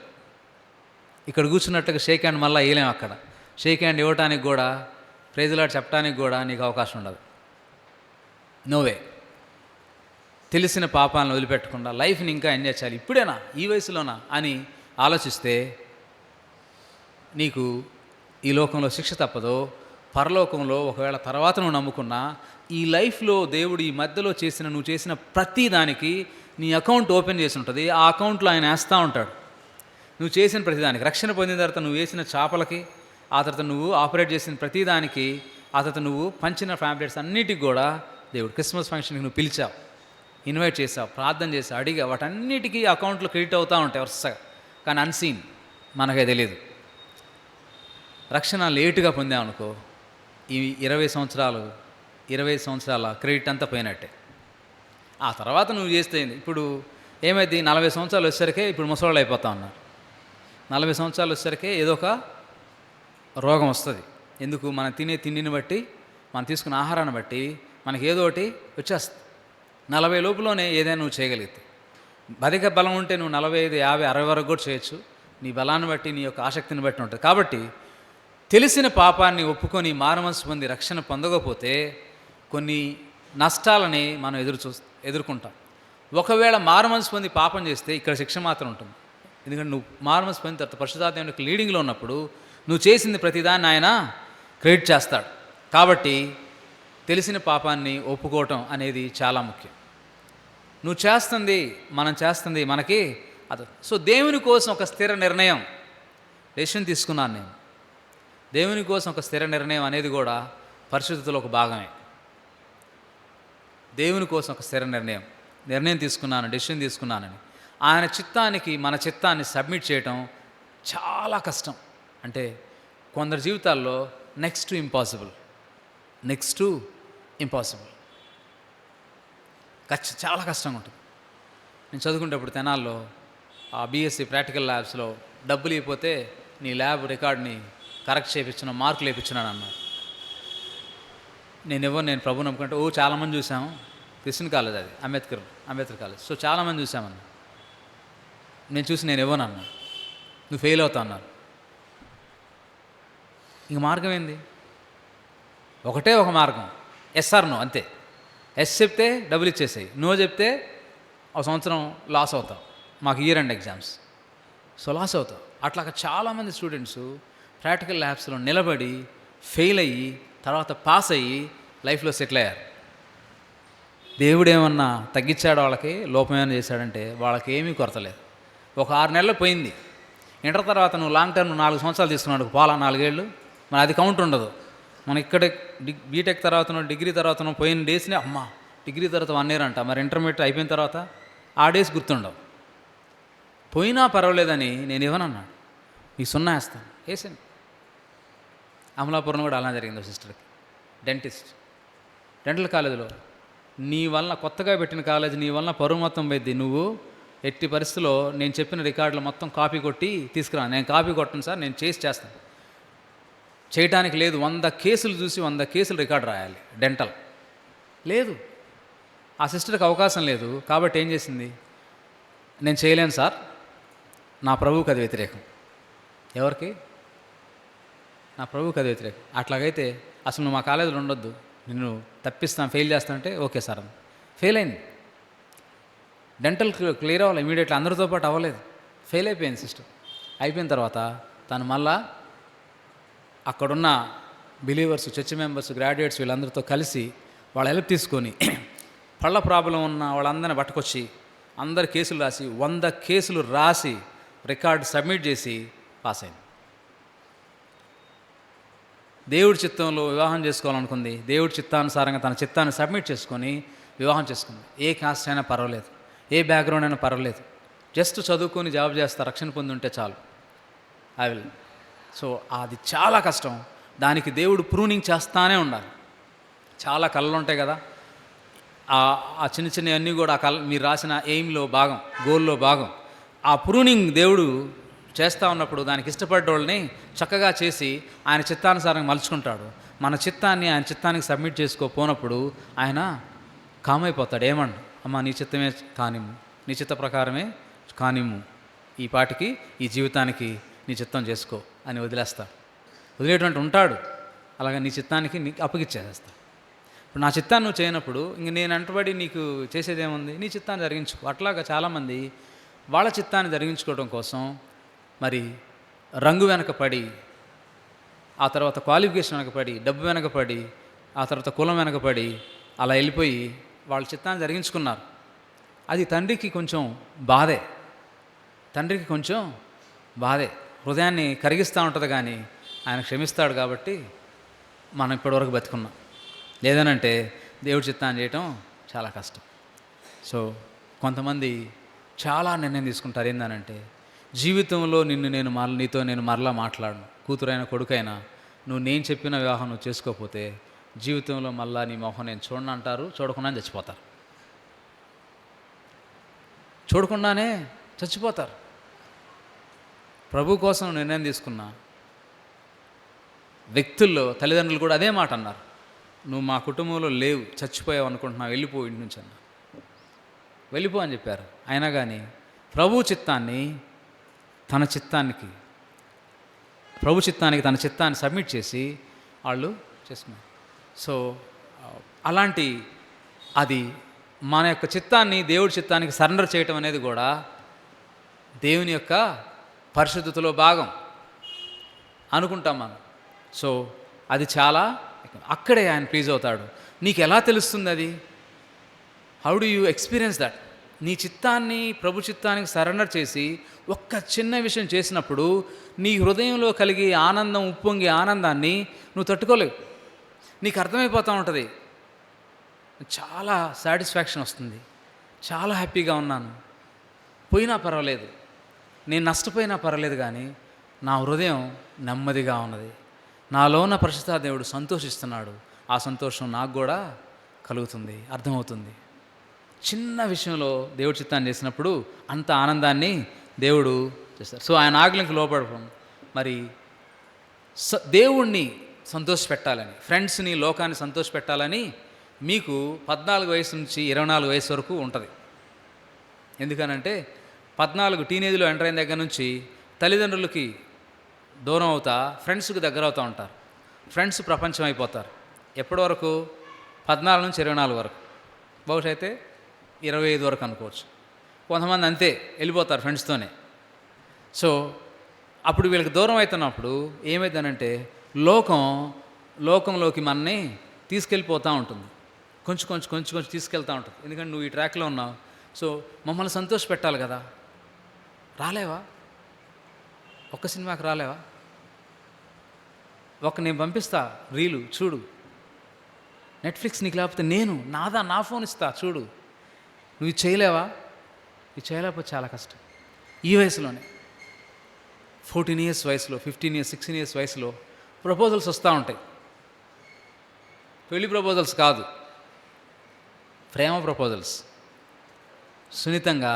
ఇక్కడ కూర్చున్నట్టుగా షేక్ హ్యాండ్ మళ్ళీ వేయలేం. అక్కడ షేక్ హ్యాండ్ ఇవ్వటానికి కూడా, ప్రైజ్ లార్డ్ చెప్పడానికి కూడా నీకు అవకాశం ఉండదు. నోవే. తెలిసిన పాపాలను వదిలిపెట్టకుండా లైఫ్ని ఇంకా ఎంజాయ్ చేయాలి, ఇప్పుడేనా, ఈ వయసులోనా అని ఆలోచిస్తే నీకు ఈ లోకంలో శిక్ష తప్పదో, పరలోకంలో ఒకవేళ తర్వాత నువ్వు నమ్ముకున్నా ఈ లైఫ్లో దేవుడు ఈ మధ్యలో నువ్వు చేసిన ప్రతి దానికి నీ అకౌంట్ ఓపెన్ చేసి ఉంటుంది. ఆ అకౌంట్లో ఆయన వేస్తూ ఉంటాడు. నువ్వు చేసిన ప్రతిదానికి, రక్షణ పొందిన తర్వాత నువ్వు వేసిన చేపలకి, ఆ తర్వాత నువ్వు ఆపరేట్ చేసిన ప్రతిదానికి, ఆ తర్వాత నువ్వు పంచిన ఫ్యామిలీస్ అన్నిటికి కూడా దేవుడు క్రిస్మస్ ఫంక్షన్కి నువ్వు పిలిచావు, ఇన్వైట్ చేసావు, ప్రార్థన చేసావు, అడిగా, వాటన్నిటికీ అకౌంట్లో క్రెడిట్ అవుతూ ఉంటాయి వరుసగా. కానీ అన్సీన్, మనకే తెలియదు. రక్షణ లేటుగా పొందామనుకో, ఈ 20 సంవత్సరాల క్రెడిట్ అంతా పోయినట్టే. ఆ తర్వాత నువ్వు చేస్తే ఇప్పుడు ఏమైంది, 40 సంవత్సరాలు వచ్చేసరికే ఇప్పుడు ముసలాళ్ళు అయిపోతా ఉన్నారు. 40 సంవత్సరాలు వచ్చేసరికే ఏదో ఒక రోగం వస్తుంది. ఎందుకు? మనం తినే తిండిని బట్టి, మనం తీసుకున్న ఆహారాన్ని బట్టి మనకి ఏదో ఒకటి వచ్చేస్తుంది. 40 లోపులోనే ఏదైనా నువ్వు చేయగలిగితే, బతిక బలం ఉంటే నువ్వు 45, 50, 60 వరకు కూడా చేయొచ్చు. నీ బలాన్ని బట్టి, నీ యొక్క ఆసక్తిని బట్టి ఉంటుంది. కాబట్టి తెలిసిన పాపాన్ని ఒప్పుకొని మారుమనసు పొంది రక్షణ పొందకపోతే కొన్ని నష్టాలని మనం ఎదుర్కొంటాం. ఒకవేళ మారుమనసు పొంది పాపం చేస్తే ఇక్కడ శిక్ష మాత్రం ఉంటుంది. ఎందుకంటే నువ్వు మారుమనసు పొందిన తర్వాత పరిశుద్ధాత్మ యొక్క లీడింగ్లో ఉన్నప్పుడు నువ్వు చేసింది ప్రతిదాన్ని ఆయన క్రెడిట్ చేస్తాడు. కాబట్టి తెలిసిన పాపాన్ని ఒప్పుకోవటం అనేది చాలా ముఖ్యం. మనం చేస్తుంది మనకి అది. సో దేవుని కోసం ఒక స్థిర నిర్ణయం, డెసిషన్ తీసుకున్నాను నేను. దేవుని కోసం ఒక స్థిర నిర్ణయం అనేది కూడా పరిశుద్ధతలో ఒక భాగమే. దేవుని కోసం ఒక స్థిర నిర్ణయం తీసుకున్నాను, డెసిషన్ తీసుకున్నానని ఆయన చిత్తానికి మన చిత్తాన్ని సబ్మిట్ చేయటం చాలా కష్టం. అంటే కొందరి జీవితాల్లో నెక్స్ట్ టు ఇంపాసిబుల్ చాలా కష్టంగా ఉంటుంది. నేను చదువుకునేటప్పుడు తెనాల్లో ఆ బీఎస్సీ ప్రాక్టికల్ ల్యాబ్స్లో డబ్బులు ఇవ్వకపోతే నీ ల్యాబ్ రికార్డ్ని కరెక్ట్ చేయించిన, మార్కులు వేయించినాను అన్నారు. నేను ప్రభు నమ్ముకుంటే చాలామంది చూసాము. క్రిస్టియన్ కాలేజ్ అది, అంబేద్కర్ కాలేజ్. సో చాలామంది చూసామన్నా. నేను చూసి నేను ఇవ్వనన్నా, నువ్వు ఫెయిల్ అవుతావు అన్నారు. ఇంక మార్గం ఏంది? ఒకటే ఒక మార్గం, ఎస్ ఆర్ నో, అంతే. ఎస్ చెప్తే డబ్బులు ఇచ్చేసాయి, నో చెప్తే ఒక సంవత్సరం లాస్ అవుతావు. మాకు year end exams, so loss అవుతావు. అట్లాగా చాలామంది స్టూడెంట్స్ ప్రాక్టికల్ ల్యాబ్స్లో నిలబడి ఫెయిల్ అయ్యి తర్వాత పాస్ అయ్యి లైఫ్లో సెటిల్ అయ్యారు. దేవుడు ఏమన్నా తగ్గించాడు, వాళ్ళకి లోపం ఏమైనా చేశాడంటే వాళ్ళకి ఏమీ కొరత లేదు. ఒక 6 నెలలు పోయింది, ఇంటర్ తర్వాత నువ్వు లాంగ్ టర్మ్ 4 సంవత్సరాలు తీసుకున్నాడు, పోలా 4 ఏళ్ళు, మరి అది కౌంట్ ఉండదు. మనం ఇక్కడ బీటెక్ తర్వాతనో డిగ్రీ తర్వాతనో పోయిన డేస్ని అమ్మా డిగ్రీ తర్వాత 1 ఇయర్ అంట, మరి ఇంటర్మీడియట్ అయిపోయిన తర్వాత ఆ డేస్ గుర్తుండవు. పోయినా పర్వాలేదని నేను ఇవ్వనన్నాడు, మీకు 0 వేస్తాను, వేసాను. అమలాపురం కూడా అలా జరిగింది. సిస్టర్కి డెంటల్ కాలేజీలో, నీ వల్ల కొత్తగా పెట్టిన కాలేజీ, నీ వల్ల పరువు మొత్తం పోయింది, నువ్వు ఎట్టి పరిస్థితిలో నేను చెప్పిన రికార్డులు మొత్తం కాపీ కొట్టి తీసుకురా. నేను కాపీ కొట్టను సార్, నేను చేస్తాను. చేయటానికి లేదు, 100 కేసులు చూసి 100 కేసులు రికార్డు రాయాలి. డెంటల్ లేదు, ఆ సిస్టర్కి అవకాశం లేదు. కాబట్టి ఏం చేసింది, నేను చేయలేను సార్, నా ప్రభువుకి అది వ్యతిరేకం. ఎవరికి? నా ప్రభువుకి అది వ్యతిరేకం. అట్లాగైతే అసలు నువ్వు మా కాలేజీలో ఉండొద్దు, నిన్ను తప్పిస్తాను, ఫెయిల్ చేస్తానంటే ఓకే సార్ అని. ఫెయిల్ అయింది. డెంటల్ క్లియర్ అవ్వాలి ఇమీడియట్లీ, అందరితో పాటు అవ్వలేదు, ఫెయిల్ అయిపోయింది సిస్టర్. అయిపోయిన తర్వాత తను మళ్ళా అక్కడున్న బిలీవర్స్, చర్చ్ మెంబర్స్, గ్రాడ్యుయేట్స్ వీళ్ళందరితో కలిసి వాళ్ళ హెల్ప్ తీసుకొని పళ్ళ ప్రాబ్లం ఉన్న వాళ్ళందరినీ పట్టుకొచ్చి అందరి కేసులు రాసి 100 కేసులు రాసి రికార్డు సబ్మిట్ చేసి పాస్ అయింది. దేవుడి చిత్తంలో వివాహం చేసుకోవాలనుకుంది, దేవుడి చిత్తానుసారంగా తన చిత్తాన్ని సబ్మిట్ చేసుకొని వివాహం చేసుకుంది. ఏ కాస్ట్ అయినా పర్వాలేదు, ఏ బ్యాక్గ్రౌండ్ అయినా పర్వాలేదు, జస్ట్ చదువుకొని జాబ్ చేస్తా, రక్షణ పొంది ఉంటే చాలు, ఐ విల్. సో అది చాలా కష్టం, దానికి దేవుడు ప్రూనింగ్ చేస్తానే ఉండాలి. చాలా కళలు ఉంటాయి కదా, ఆ చిన్న చిన్నవన్నీ కూడా ఆ కళ మీరు రాసిన ఎయిమ్లో భాగం, గోల్లో భాగం. ఆ ప్రూనింగ్ దేవుడు చేస్తూ ఉన్నప్పుడు దానికి ఇష్టపడ్డోళ్ళని చక్కగా చేసి ఆయన చిత్తానుసారంగా మలుచుకుంటాడు. మన చిత్తాన్ని ఆయన చిత్తానికి సబ్మిట్ చేసుకోపోనప్పుడు ఆయన కామైపోతాడు. ఏమండు, అమ్మ నీ చిత్తమే కానిమ్ము, నీ చిత్త ప్రకారమే కానిమ్ము, ఈ పాటికి ఈ జీవితానికి నీ చిత్తం చేసుకో అని వదిలేస్తాడు. వదిలేటువంటి ఉంటాడు, అలాగే నీ చిత్తానికి నీకు అప్పగిచ్చేసేస్తాడు. ఇప్పుడు నా చిత్తాన్ని నువ్వు చేయనప్పుడు ఇంక నేను అంటబడి నీకు చేసేదేముంది, నీ చిత్తాన్ని జరిగించుకో. అట్లాగా చాలామంది వాళ్ళ చిత్తాన్ని జరిగించుకోవడం కోసం మరి రంగు వెనకపడి, ఆ తర్వాత క్వాలిఫికేషన్ వెనకపడి, డబ్బు వెనకపడి, ఆ తర్వాత కులం వెనకపడి అలా వెళ్ళిపోయి వాళ్ళ చిత్తాన్ని జరిగించుకున్నారు. అది తండ్రికి కొంచెం బాధే, తండ్రికి కొంచెం బాధే, హృదయాన్ని కరిగిస్తూ ఉంటుంది. కానీ ఆయన క్షమిస్తాడు కాబట్టి మనం ఇప్పటివరకు బతుకున్నాం. లేదనంటే దేవుడి చిత్తాన్ని చేయటం చాలా కష్టం. సో కొంతమంది చాలా నిర్ణయం తీసుకుంటారు. ఏందనంటే జీవితంలో నీతో నేను మరలా మాట్లాడను, కూతురైనా కొడుకైనా నువ్వు నేను చెప్పిన వివాహం నువ్వు చేసుకోకపోతే జీవితంలో మళ్ళా నీ మొహం నేను చూడను అంటారు. చూడకుండా చచ్చిపోతారు, చూడకుండానే చచ్చిపోతారు. ప్రభు కోసం నిర్ణయం తీసుకున్న వ్యక్తుల్లో తల్లిదండ్రులు కూడా అదే మాట అన్నారు, నువ్వు మా కుటుంబంలో లేవు, చచ్చిపోయావు అనుకుంటున్నావు, వెళ్ళిపో ఇంటి నుంచి అన్న, వెళ్ళిపో అని చెప్పారు. అయినా కానీ ప్రభు చిత్తానికి తన చిత్తాన్ని సబ్మిట్ చేసి వాళ్ళు చేసుకున్నారు. సో అలాంటి అది మన యొక్క చిత్తాన్ని దేవుడి చిత్తానికి సరెండర్ చేయటం అనేది కూడా దేవుని యొక్క పరిశుద్ధతలో భాగం అనుకుంటాం మనం. సో అది చాలా, అక్కడే ఆయన ప్లీజ్ అవుతాడు. నీకు ఎలా తెలుస్తుంది అది? How do you experience that? నీ చిత్తాన్ని ప్రభు చిత్తానికి సరెండర్ చేసి ఒక్క చిన్న విషయం చేసినప్పుడు నీ హృదయంలో కలిగే ఆనందం, ఉప్పొంగే ఆనందాన్ని నువ్వు తట్టుకోలేవు. నీకు అర్థమైపోతూ ఉంటుంది, చాలా సాటిస్ఫాక్షన్ వస్తుంది, చాలా హ్యాపీగా ఉన్నాను, పోయినా పర్వాలేదు, నేను నష్టపోయినా పర్వాలేదు, కానీ నా హృదయం నెమ్మదిగా ఉన్నది, నాలో ఉన్న పరిశుద్ధ దేవుడు సంతోషిస్తున్నాడు, ఆ సంతోషం నాకు కూడా కలుగుతుంది, అర్థమవుతుంది. చిన్న విషయంలో దేవుడి చిత్తాన్ని చేసినప్పుడు అంత ఆనందాన్ని దేవుడు చేస్తారు. సో ఆయన ఆజ్ఞలకు లోపడడం, మరి దేవుణ్ణి సంతోషపెట్టాలని, ఫ్రెండ్స్ని, లోకాన్ని సంతోషపెట్టాలని మీకు 14 వయసు నుంచి 24 వయసు వరకు ఉంటుంది. ఎందుకనంటే 14 టీనేజ్లో ఎంటర్ అయిన దగ్గర నుంచి తల్లిదండ్రులకి దూరం అవుతా ఫ్రెండ్స్కి దగ్గర అవుతూ ఉంటారు. ఫ్రెండ్స్ ప్రపంచం అయిపోతారు. ఎప్పటి వరకు? 14 నుంచి 24 వరకు, బహుశా అయితే 25 వరకు అనుకోవచ్చు. కొంతమంది అంతే వెళ్ళిపోతారు ఫ్రెండ్స్తోనే. సో అప్పుడు వీళ్ళకి దూరం అవుతున్నప్పుడు ఏమైందనంటే లోకంలోకి మనని తీసుకెళ్ళిపోతూ ఉంటుంది. కొంచెం కొంచెం కొంచెం కొంచెం తీసుకెళ్తూ ఉంటుంది. ఎందుకంటే నువ్వు ఈ ట్రాక్లో ఉన్నావు. సో మమ్మల్ని సంతోష పెట్టాలి కదా. రాలేవా? ఒక్క సినిమాకి రాలేవా? నేను పంపిస్తా రీలు చూడు. నెట్ఫ్లిక్స్ నీకు లేకపోతే నా ఫోన్ ఇస్తా చూడు. నువ్వు ఇది చేయలేవా? ఇది చేయలేకపోతే చాలా కష్టం. ఈ వయసులోనే 14 ఇయర్స్ వయసులో, 15 ఇయర్స్, 16 ఇయర్స్ వయసులో ప్రపోజల్స్ వస్తూ ఉంటాయి. పెళ్లి ప్రపోజల్స్ కాదు, ప్రేమ ప్రపోజల్స్. సున్నితంగా,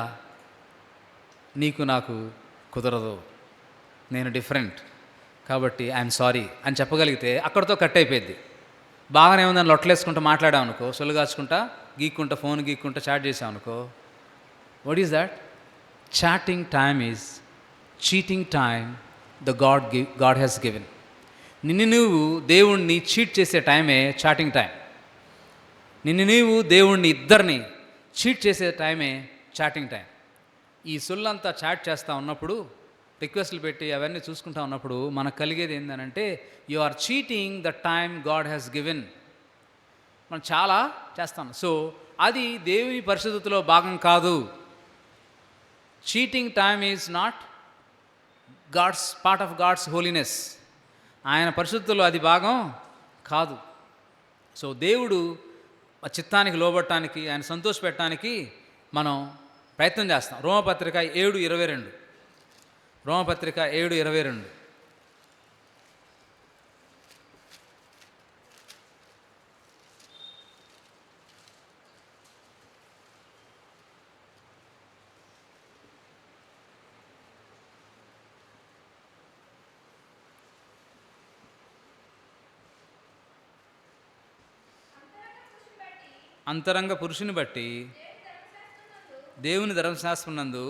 నీకు నాకు కుదరదు, నేను డిఫరెంట్ కాబట్టి ఐఎమ్ సారీ అని చెప్పగలిగితే అక్కడితో కట్ అయిపోయింది. బాగానే ఉందని లొట్టలేసుకుంటూ మాట్లాడామనుకో, సొల్లు కాచుకుంటా, గీక్కుంటా, ఫోన్ గీక్కుంటా చాట్ చేసామనుకో, what is that? Chatting time is cheating time the God has given. నిన్ను నువ్వు దేవుణ్ణి చీట్ చేసే టైమే చాటింగ్ టైం. నిన్ను నీవు దేవుణ్ణి ఇద్దరిని చీట్ చేసే టైమే చాటింగ్ టైం. ఈ సొల్లంతా చాట్ చేస్తూ ఉన్నప్పుడు, రిక్వెస్ట్లు పెట్టి అవన్నీ చూసుకుంటా ఉన్నప్పుడు మనకు కలిగేది ఏంటంటే, you are cheating the time God has given. మనం చాలా చేస్తాం. సో అది దేవుని పరిశుద్ధతలో భాగం కాదు. Cheating time is not part of God's holiness. ఆయన పరిశుద్ధతలో అది భాగం కాదు. సో దేవుడు చిత్తానికి లోబడటానికి, ఆయన సంతోషపెట్టడానికి మనం ప్రయత్నం చేస్తాం. రోమపత్రిక 7:22. రోమపత్రిక 7:22. అంతరంగ పురుషుని బట్టి దేవుని ధర్మశాస్త్రమునందు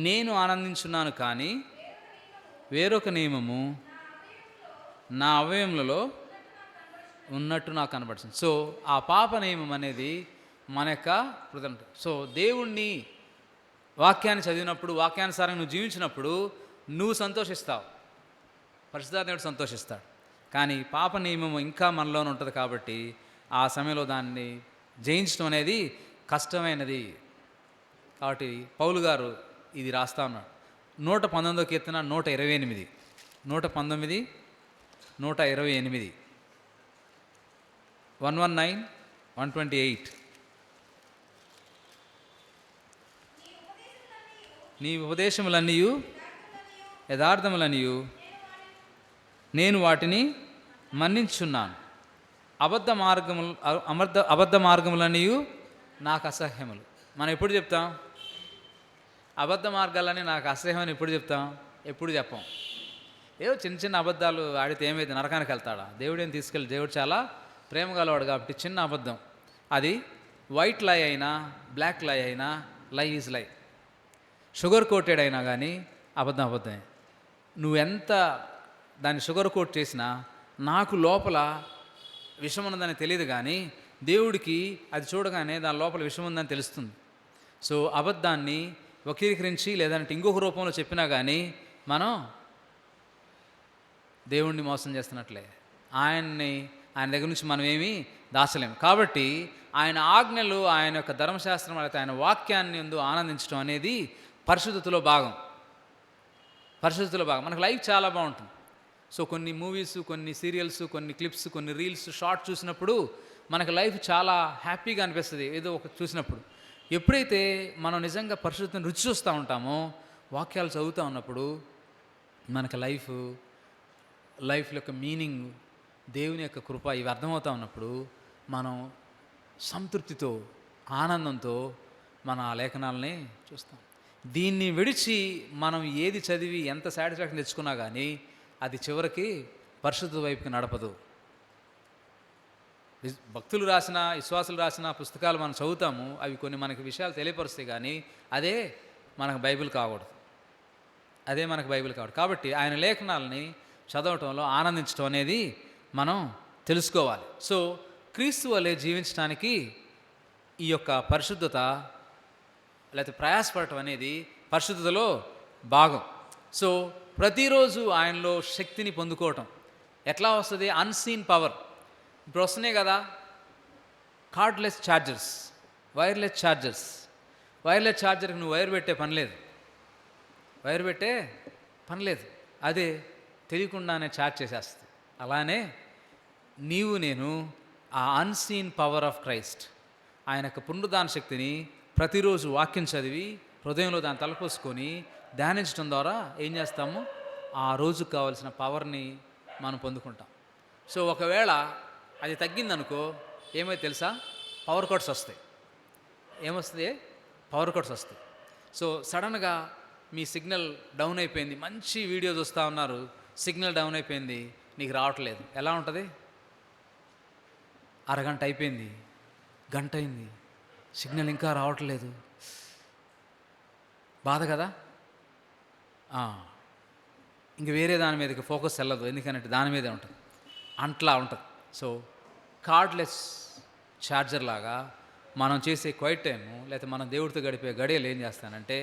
నేను ఆనందించున్నాను, కానీ వేరొక నియమము నా అవయవములలో ఉన్నట్టు నాకు కనబడుతుంది. సో ఆ పాప నియమం అనేది మన యొక్క హృదయం. సో దేవుణ్ణి వాక్యాన్ని చదివినప్పుడు, వాక్యానుసారంగా నువ్వు జీవించినప్పుడు నువ్వు సంతోషిస్తావు, పరిశుద్ధాత్ముడు సంతోషిస్తాడు. కానీ పాప నియమం ఇంకా మనలోనే ఉంటుంది కాబట్టి ఆ సమయంలో దాన్ని జయించడం అనేది కష్టమైనది. కాబట్టి పౌలు గారు ఇది రాస్తా ఉన్నాడు. 119వ కీర్తన 128. 119, 128. 119, 128. నీ ఉపదేశములన్నీయు యథార్థములన్నీయు నేను వాటిని మన్నించున్నాను. అబద్ధ మార్గములన్నీయు నాకు అసహ్యములు. మనం ఎప్పుడు చెప్తాం? అబద్ధ మార్గాలని నాకు అసహ్యమని ఎప్పుడు చెప్తాం? ఎప్పుడు చెప్పం. ఏవో చిన్న చిన్న అబద్ధాలు ఆడితే ఏమైతే నరకానికి వెళ్తాడా? దేవుడు ఏం తీసుకెళ్ళి, దేవుడు చాలా ప్రేమ గలవాడు కాబట్టి చిన్న అబద్ధం, అది వైట్ లై అయినా బ్లాక్ లై అయినా, లై ఈజ్ లై. షుగర్ కోటెడ్ అయినా కానీ అబద్ధమే. నువ్వెంత దాన్ని షుగర్ కోట్ చేసినా నాకు లోపల విషం ఉన్నదని తెలియదు, కానీ దేవుడికి అది చూడగానే దాని లోపల విషం ఉందని తెలుస్తుంది. సో అబద్ధాన్ని వక్రీకరించి లేదంటే ఇంకొక రూపంలో చెప్పినా కానీ మనం దేవుణ్ణి మోసం చేస్తున్నట్లే. ఆయన దగ్గర నుంచి మనం ఏమీ దాచలేము. కాబట్టి ఆయన ఆజ్ఞలు, ఆయన యొక్క ధర్మశాస్త్రం, అయితే ఆయన వాక్యాన్ని ఎందు ఆనందించడం అనేది పరిశుద్ధతలో భాగం. మనకు లైఫ్ చాలా బాగుంటుంది. సో కొన్ని మూవీస్, కొన్ని సీరియల్స్, కొన్ని క్లిప్స్, కొన్ని రీల్స్, షార్ట్ చూసినప్పుడు మనకు లైఫ్ చాలా హ్యాపీగా అనిపిస్తుంది ఏదో ఒక చూసినప్పుడు. ఎప్పుడైతే మనం నిజంగా పరిశుద్ధతను రుచి చూస్తూ ఉంటామో, వాక్యాలు చదువుతూ ఉన్నప్పుడు మనకు లైఫ్ యొక్క మీనింగ్, దేవుని యొక్క కృప ఇవి అర్థమవుతూ ఉన్నప్పుడు మనం సంతృప్తితో, ఆనందంతో మన ఆ లేఖనాలని చూస్తాం. దీన్ని విడిచి మనం ఏది చదివి ఎంత సాటిస్ఫాక్షన్ తెచ్చుకున్నా కానీ అది చివరికి పరిశుద్ధ వైపుకి నడపదు. భక్తులు రాసిన, విశ్వాసులు రాసిన పుస్తకాలు మనం చదువుతాము, అవి కొన్ని మనకి విషయాలు తెలియపరుస్తాయి, కానీ అదే మనకు బైబిల్ కాకూడదు. కాబట్టి ఆయన లేఖనాలని చదవటంలో ఆనందించడం అనేది మనం తెలుసుకోవాలి. సో క్రీస్తు వలె జీవించడానికి ఈ యొక్క పరిశుద్ధత లేకపోతే ప్రయాసపడటం అనేది పరిశుద్ధతలో భాగం. సో ప్రతిరోజు ఆయనలో శక్తిని పొందుకోవటం ఎట్లా వస్తుంది? Unseen power. ఇప్పుడు వస్తున్నాయి కదా cordless chargers, wireless chargers. Wireless ఛార్జర్కి నువ్వు వైర్ పెట్టే పని లేదు, అదే తెలియకుండానే ఛార్జ్ చేసేస్తుంది. అలానే నీవు నేను ఆ అన్సీన్ పవర్ ఆఫ్ క్రైస్ట్, ఆయన యొక్క పునరుద్ధాన శక్తిని ప్రతిరోజు వాక్యం చదివి హృదయంలో దాన్ని తలపోసుకొని ధ్యానించడం ద్వారా ఏం చేస్తాము? ఆ రోజుకు కావాల్సిన పవర్ని మనం పొందుకుంటాం. సో ఒకవేళ అది తగ్గిందనుకో ఏమై తెలుసా? పవర్ కట్స్ వస్తాయి. ఏమొస్తుంది? పవర్ కట్స్ వస్తాయి. సో సడన్గా మీ సిగ్నల్ డౌన్ అయిపోయింది, మంచి వీడియో చూస్తూ ఉన్నారు, సిగ్నల్ డౌన్ అయిపోయింది, నీకు రావట్లేదు. ఎలా ఉంటుంది? అరగంట అయిపోయింది, గంట అయింది, సిగ్నల్ ఇంకా రావట్లేదు, బాధ కదా? ఇంక వేరే దాని మీదకి ఫోకస్ వెళ్ళదు, ఎందుకంటే దాని మీదే ఉంటుంది, అంట్లా ఉంటుంది. సో కార్డ్లెస్ ఛార్జర్ లాగా మనం చేసే క్వైట్ టైము లేకపోతే మనం దేవుడితో గడిపే గడియలు ఏం చేస్తానంటే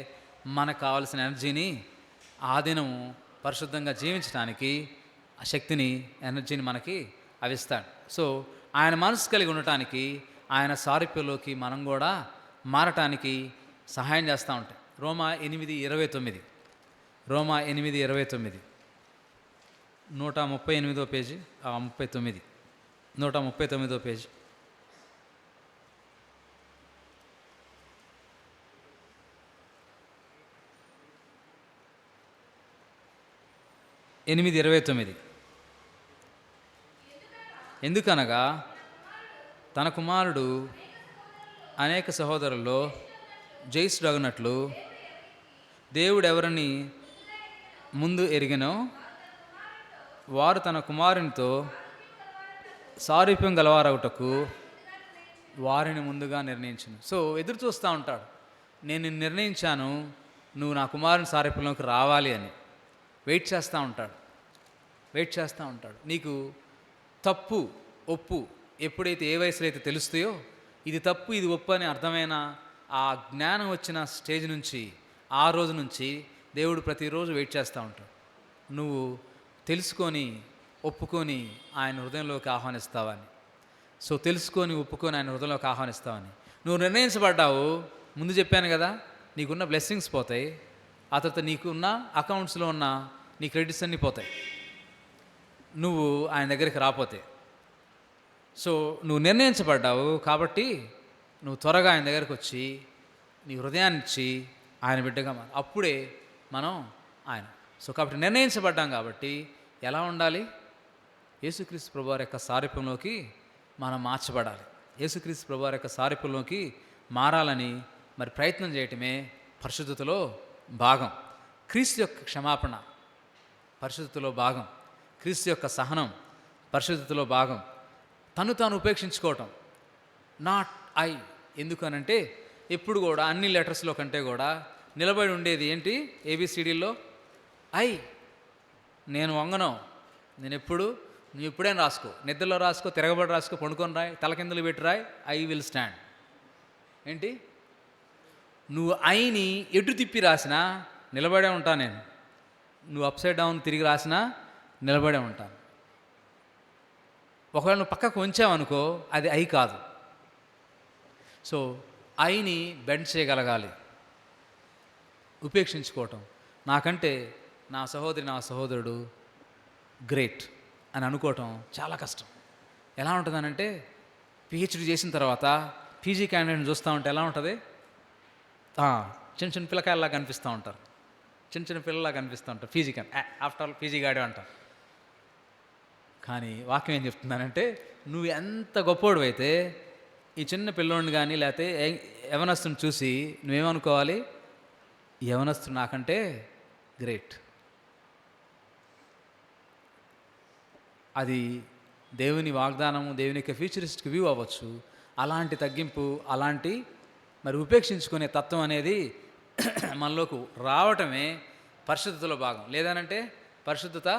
మనకు కావాల్సిన ఎనర్జీని ఆ దినము పరిశుద్ధంగా జీవించడానికి ఆ శక్తిని, ఎనర్జీని మనకి అవిస్తాడు. సో ఆయన మనసు కలిగి ఉండటానికి, ఆయన సారూప్యంలోకి మనం కూడా మారటానికి సహాయం చేస్తూ ఉంటాయి. రోమా 8:29, రోమా 8:29, 138వ పేజీ, 39, 139వ పేజీ. ఎందుకనగా తన కుమారుడు అనేక సహోదరుల్లో జయిసుడగునట్లు దేవుడు ఎవరిని ముందు ఎరిగినో వారు తన కుమారునితో సారూప్యం గలవారవుటకు వారిని ముందుగా నిర్ణయించును. సో ఎదురు చూస్తూ ఉంటాడు, నేను నిర్ణయించాను నువ్వు నా కుమారుని సారూప్యంలోకి రావాలి అని వెయిట్ చేస్తూ ఉంటాడు. నీకు తప్పు ఒప్పు ఎప్పుడైతే ఏ వయసులో అయితే తెలుస్తాయో ఇది తప్పు ఇది ఒప్పు అని అర్థమైన ఆ జ్ఞానం వచ్చిన స్టేజ్ నుంచి, ఆ రోజు నుంచి దేవుడు ప్రతిరోజు వెయిట్ చేస్తూ ఉంటాడు. నువ్వు తెలుసుకొని ఒప్పుకొని ఆయన హృదయంలోకి ఆహ్వానిస్తావని. సో తెలుసుకొని ఒప్పుకొని ఆయన హృదయంలోకి ఆహ్వానిస్తావని నువ్వు నిర్ణయించబడ్డావు. ముందు చెప్పాను కదా, నీకున్న బ్లెస్సింగ్స్ పోతాయి, ఆ తర్వాత నీకున్న అకౌంట్స్లో ఉన్న నీ క్రెడిట్స్ అన్నీ పోతాయి నువ్వు ఆయన దగ్గరికి రాపోతే. సో నువ్వు నిర్ణయించబడ్డావు కాబట్టి నువ్వు త్వరగా ఆయన దగ్గరికి వచ్చి నీ హృదయాన్ని ఇచ్చి ఆయన బిడ్డగా అప్పుడే మనం ఆయన. సో కాబట్టి నిర్ణయించబడ్డాం కాబట్టి ఎలా ఉండాలి? యేసుక్రీస్తు ప్రభువారి యొక్క సారూప్యంలోకి మనం మార్చబడాలి. యేసుక్రీస్తు ప్రభువారి యొక్క సారూప్యంలోకి మారాలని మరి ప్రయత్నం చేయటమే పరిశుద్ధతలో భాగం. క్రీస్తు యొక్క క్షమాపణ పరిశుద్ధతలో భాగం. క్రీస్తు యొక్క సహనం పరిశుద్ధతలో భాగం. తను తాను ఉపేక్షించుకోవటం, నాట్ ఐ. ఎందుకనంటే ఎప్పుడు కూడా అన్ని లెటర్స్లో కంటే కూడా నిలబడి ఉండేది ఏంటి? ఏబిసిడీల్లో ఐ. నేను వంగను, నేను నువ్వు ఎప్పుడైనా రాసుకో, నిద్రలో రాసుకో, తిరగబడి రాసుకో, పండుకొని రాయి, తలకిందులు పెట్టి రాయి, ఐ విల్ స్టాండ్. ఏంటి? నువ్వు ఐని ఎటు తిప్పి రాసినా నిలబడే ఉంటాను నేను. నువ్వు అప్సైడ్ డౌన్ తిరిగి రాసినా నిలబడే ఉంటాను. ఒకవేళ నువ్వు పక్కకు ఉంచావనుకో అది ఐ కాదు. సో ఐని బెండ్ చేయగలగాలి, ఉపేక్షించుకోవటం. నాకంటే నా సహోదరి నా సహోదరుడు గ్రేట్ అని అనుకోవటం చాలా కష్టం. ఎలా ఉంటుందనంటే పిహెచ్డి చేసిన తర్వాత పీజీ క్యాండిడేట్ని చూస్తూ ఉంటే ఎలా ఉంటుంది? చిన్న చిన్న పిల్లకాయల్లా కనిపిస్తూ ఉంటారు, చిన్న చిన్న పిల్లలా కనిపిస్తూ ఉంటారు. పీజీ ఆఫ్టర్ ఆల్ పీజీ గాడే అంటారు. కానీ వాక్యం ఏం చెప్తుందనంటే నువ్వు ఎంత గొప్పోడు అయితే ఈ చిన్న పిల్లోడిని కానీ లేకపోతే యవనస్తుని చూసి నువ్వేమనుకోవాలి? యవనస్తుడు నాకంటే గ్రేట్. అది దేవుని వాగ్దానము, దేవుని యొక్క ఫ్యూచరిస్టిక్ వ్యూ అవ్వచ్చు. అలాంటి తగ్గింపు, అలాంటి మరి ఉపేక్షించుకునే తత్వం అనేది మనలోకి రావటమే పరిశుద్ధతలో భాగం. లేదనంటే పరిశుద్ధత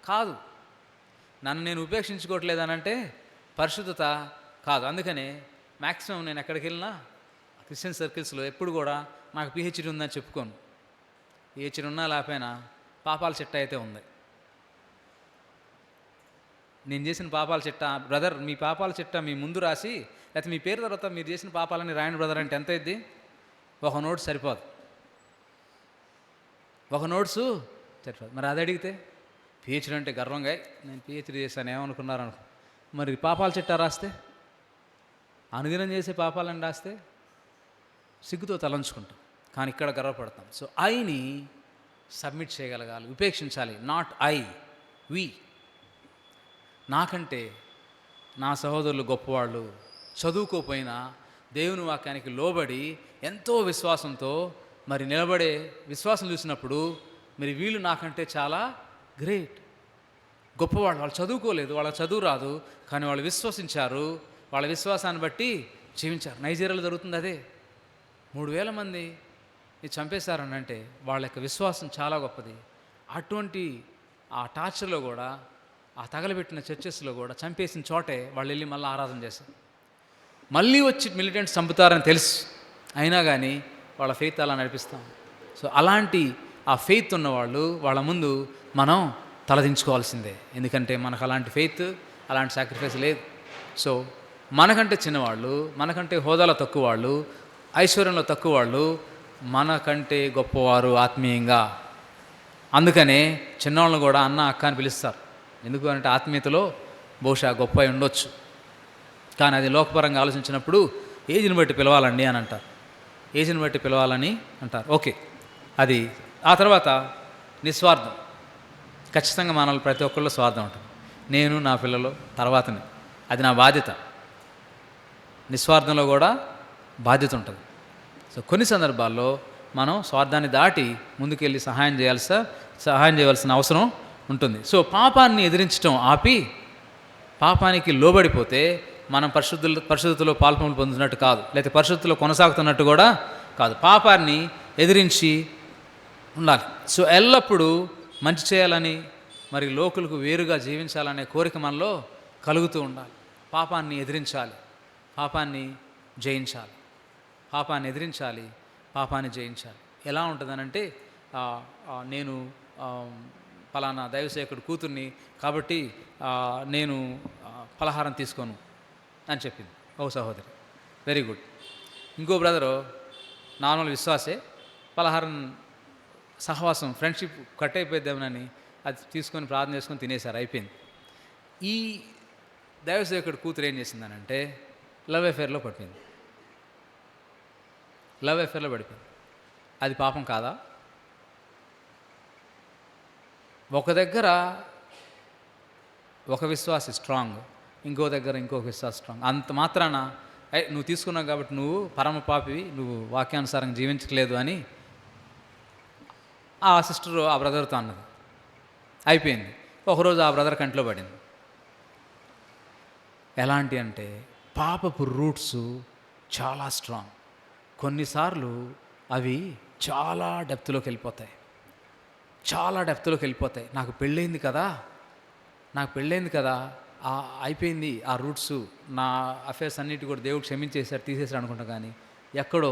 కాదు. నన్ను నేను ఉపేక్షించుకోవట్లేదనంటే పరిశుద్ధత కాదు. అందుకనే మ్యాక్సిమం నేను ఎక్కడికి వెళ్ళినా క్రిస్టియన్ సర్కిల్స్లో ఎప్పుడు కూడా నాకు పిహెచ్డి ఉందని చెప్పుకోను. పిహెచ్డి ఉన్నా లేకపోయినా పాపాల చిట్ట అయితే ఉంది. నేను చేసిన పాపాల చిట్ట, బ్రదర్ మీ పాపాల చిట్ట మీ ముందు రాసి, లేకపోతే మీ పేరు తర్వాత మీరు చేసిన పాపాలని రాయండి బ్రదర్ అంటే ఎంత అయింది? ఒక నోట్స్ సరిపోదు, ఒక నోట్సు సరిపోదు. మరి అది అడిగితే పిహెచ్డి అంటే గర్వంగా నేను పిహెచ్డి చేశాను ఏమనుకున్నారు అనుకో. మరి పాపాల చిట్టా రాస్తే, అనుదినం చేసే పాపాలని రాస్తే సిగ్గుతో తలంచుకుంటాం, కానీ ఇక్కడ గర్వపడతాం. సో ఐని సబ్మిట్ చేయగలగాలి, ఉపేక్షించాలి. నాట్ ఐ, వి. నాకంటే నా సహోదరులు గొప్పవాళ్ళు, చదువుకోపోయినా దేవుని వాక్యానికి లోబడి ఎంతో విశ్వాసంతో మరి నిలబడే విశ్వాసం చూసినప్పుడు మరి వీళ్ళు నాకంటే చాలా గ్రేట్, గొప్పవాళ్ళు. వాళ్ళు చదువుకోలేదు, వాళ్ళ చదువు రాదు, కానీ వాళ్ళు విశ్వసించారు, వాళ్ళ విశ్వాసాన్ని బట్టి జీవించారు. నైజీరియాలో జరుగుతుంది అదే. 3,000 మంది చంపేశారని అంటే వాళ్ళ యొక్క విశ్వాసం చాలా గొప్పది. అటువంటి ఆ టార్చర్లో కూడా, ఆ తగలబెట్టిన చర్చెస్లో కూడా చంపేసిన చోటే వాళ్ళు వెళ్ళి మళ్ళీ ఆరాధన చేశారు. మళ్ళీ వచ్చి మిలిటెంట్స్ చంపుతారని తెలుసు, అయినా కానీ వాళ్ళ ఫెయిత్ అలా నడిపిస్తాం. సో అలాంటి ఆ ఫెయిత్ ఉన్నవాళ్ళు వాళ్ళ ముందు మనం తలదించుకోవాల్సిందే. ఎందుకంటే మనకు అలాంటి ఫెయిత్, అలాంటి సాక్రిఫైస్ లేదు. సో మనకంటే చిన్నవాళ్ళు, మనకంటే హోదాలో తక్కువ వాళ్ళు, ఐశ్వర్యంలో తక్కువ వాళ్ళు మనకంటే గొప్పవారు ఆత్మీయంగా. అందుకనే చిన్నవాళ్ళను కూడా అన్న అక్క అని పిలుస్తారు. ఎందుకు అంటే ఆత్మీయతలో బహుశా గొప్ప ఉండొచ్చు, కానీ అది లోకపరంగా ఆలోచించినప్పుడు ఏజ్ని బట్టి పిలవాలండి అని అంటారు. ఏజ్ని బట్టి పిలవాలని అంటారు. ఓకే, అది. ఆ తర్వాత నిస్వార్థం. ఖచ్చితంగా మనల్ని ప్రతి ఒక్కళ్ళు స్వార్థం ఉంటుంది. నేను నా పిల్లలు తర్వాతనే, అది నా బాధ్యత. నిస్వార్థంలో కూడా బాధ్యత ఉంటుంది. సో కొన్ని సందర్భాల్లో మనం స్వార్థాన్ని దాటి ముందుకెళ్ళి సహాయం చేయవలసిన అవసరం ఉంటుంది. సో పాపాన్ని ఎదిరించడం ఆపి పాపానికి లోబడిపోతే మనం పరిశుద్ధతలో పాల్పొందులు పొందుతున్నట్టు కాదు, లేకపోతే పరిశుద్ధతలో కొనసాగుతున్నట్టు కూడా కాదు. పాపాన్ని ఎదిరించి ఉండాలి. సో ఎల్లప్పుడూ మంచి చేయాలని, మరి లోకులకు వేరుగా జీవించాలనే కోరిక మనలో కలుగుతూ ఉండాలి. పాపాన్ని ఎదిరించాలి, పాపాన్ని జయించాలి, పాపాన్ని ఎదిరించాలి, పాపాన్ని జయించాలి. ఎలా ఉంటుందనంటే నేను పలానా దైవసేవకుడు కూతుర్ని కాబట్టి నేను పలహారం తీసుకోను అని చెప్పింది ఓ సహోదరి. Very good. ఇంకో బ్రదరు నార్మల్ విశ్వాసే, పలహారం సహవాసం ఫ్రెండ్షిప్ కట్ అయిపోద్దామని అది తీసుకొని ప్రార్థన చేసుకొని తినేశారు, అయిపోయింది. ఈ దైవసేవకుడు కూతురు ఏం చేసిందనంటే లవ్ అఫేర్లో పట్టింది, లవ్ అఫేర్లో పడిపోయింది. అది పాపం కాదా? ఒక దగ్గర ఒక విశ్వాసి స్ట్రాంగ్, ఇంకో దగ్గర ఇంకొక విశ్వాసి స్ట్రాంగ్. అంత మాత్రాన నువ్వు తీసుకున్నావు కాబట్టి నువ్వు పరమ పాపివి, నువ్వు వాక్యానుసారంగా జీవించట్లేదు అని ఆ సిస్టరు ఆ బ్రదర్తో అన్నది. అయిపోయింది. ఒకరోజు ఆ బ్రదర్ కంట్లో పడింది. ఎలాంటి అంటే పాపపు రూట్స్ చాలా స్ట్రాంగ్. కొన్నిసార్లు అవి చాలా డెప్త్లోకి వెళ్ళిపోతాయి, చాలా డెప్త్లోకి వెళ్ళిపోతాయి. నాకు పెళ్ళైంది కదా, అయిపోయింది ఆ రూట్స్, నా అఫేర్స్ అన్నిటి కూడా దేవుడు క్షమించేశాడు, తీసేశాడు అనుకుంటా. కానీ ఎక్కడో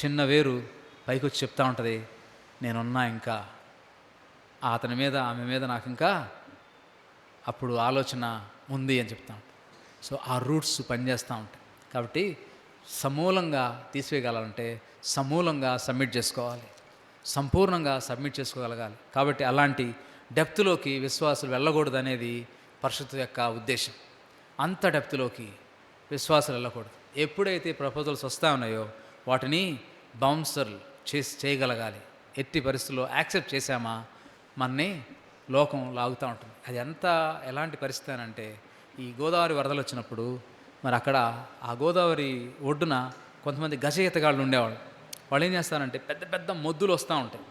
చిన్న వేరు పైకి వచ్చి చెప్తా ఉంటుంది, నేనున్నా ఇంకా అతని మీద ఆమె మీద నాకు ఇంకా అప్పుడు ఆలోచన ఉంది అని చెప్తా ఉంటాను. సో ఆ రూట్స్ పనిచేస్తూ ఉంటాయి. కాబట్టి సమూలంగా తీసివేయగలంటే సమూలంగా సబ్మిట్ చేసుకోవాలి, సంపూర్ణంగా సబ్మిట్ చేసుకోగలగాలి. కాబట్టి అలాంటి డెప్త్లోకి విశ్వాసులు వెళ్ళకూడదు అనేది పరిశుద్ధత యొక్క ఉద్దేశం. అంత డెప్త్లోకి విశ్వాసాలు వెళ్ళకూడదు. ఎప్పుడైతే ప్రపోజల్స్ వస్తూ ఉన్నాయో వాటిని బౌన్సర్లు చేయగలగాలి. ఎట్టి పరిస్థితుల్లో యాక్సెప్ట్ చేశామా మనని లోకం లాగుతూ ఉంటుంది. అది ఎలాంటి పరిస్థితి అని అంటే, ఈ గోదావరి వరదలు వచ్చినప్పుడు మరి అక్కడ ఆ గోదావరి ఒడ్డున కొంతమంది గజ ఈతగాళ్ళు ఉండేవాళ్ళు. వాళ్ళు ఏం చేస్తారంటే పెద్ద పెద్ద మొద్దులు వస్తూ ఉంటాయి.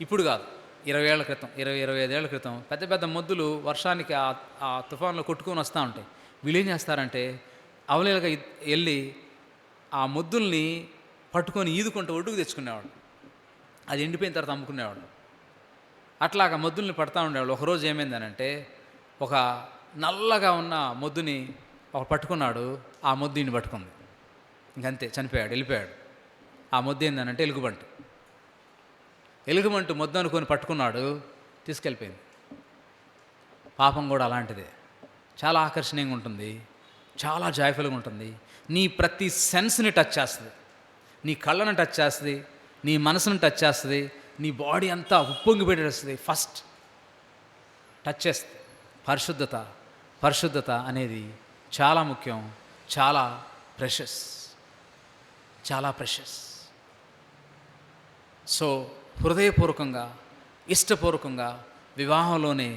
ఇప్పుడు కాదు, 20 ఏళ్ల క్రితం, 25 ఏళ్ల క్రితం పెద్ద పెద్ద మొద్దులు వర్షానికి ఆ తుఫాన్లో కొట్టుకొని వస్తూ ఉంటాయి. వీళ్ళు ఏం చేస్తారంటే అవలీలగా వెళ్ళి ఆ మొద్దుల్ని పట్టుకొని ఈదుకుంటూ ఒడ్డుకు తెచ్చుకునేవాళ్ళు. అది ఎండిపోయిన తర్వాత అమ్ముకునేవాళ్ళు. అట్లాగా మొద్దుల్ని పడతా ఉండేవాళ్ళు. ఒకరోజు ఏమైందనంటే ఒక నల్లగా ఉన్న మొద్దుని ఒక పట్టుకున్నాడు, ఆ మొద్దు ఈయన పట్టుకుంది, ఇంకంతే చనిపోయాడు, వెళ్ళిపోయాడు. ఆ మొద్దు ఏందనంటే ఎలుగుబంటి. ఎలుగుబంటి మొద్దు అనుకొని పట్టుకున్నాడు, తీసుకెళ్ళిపోయింది. పాపం కూడా అలాంటిదే, చాలా ఆకర్షణీయంగా ఉంటుంది, చాలా జాయ్ఫుల్గా ఉంటుంది. నీ ప్రతి సెన్స్ని టచ్ చేస్తుంది, నీ కళ్ళను టచ్ చేస్తుంది, నీ మనసును టచ్ చేస్తుంది, నీ బాడీ అంతా ఉప్పొంగి పెట్టేస్తుంది. ఫస్ట్ టచ్ చేస్తుంది. పరిశుద్ధత అనేది చాలా ముఖ్యం, చాలా ప్రెషస్. సో హృదయపూర్వకంగా, ఇష్టపూర్వకంగా వివాహంలోనే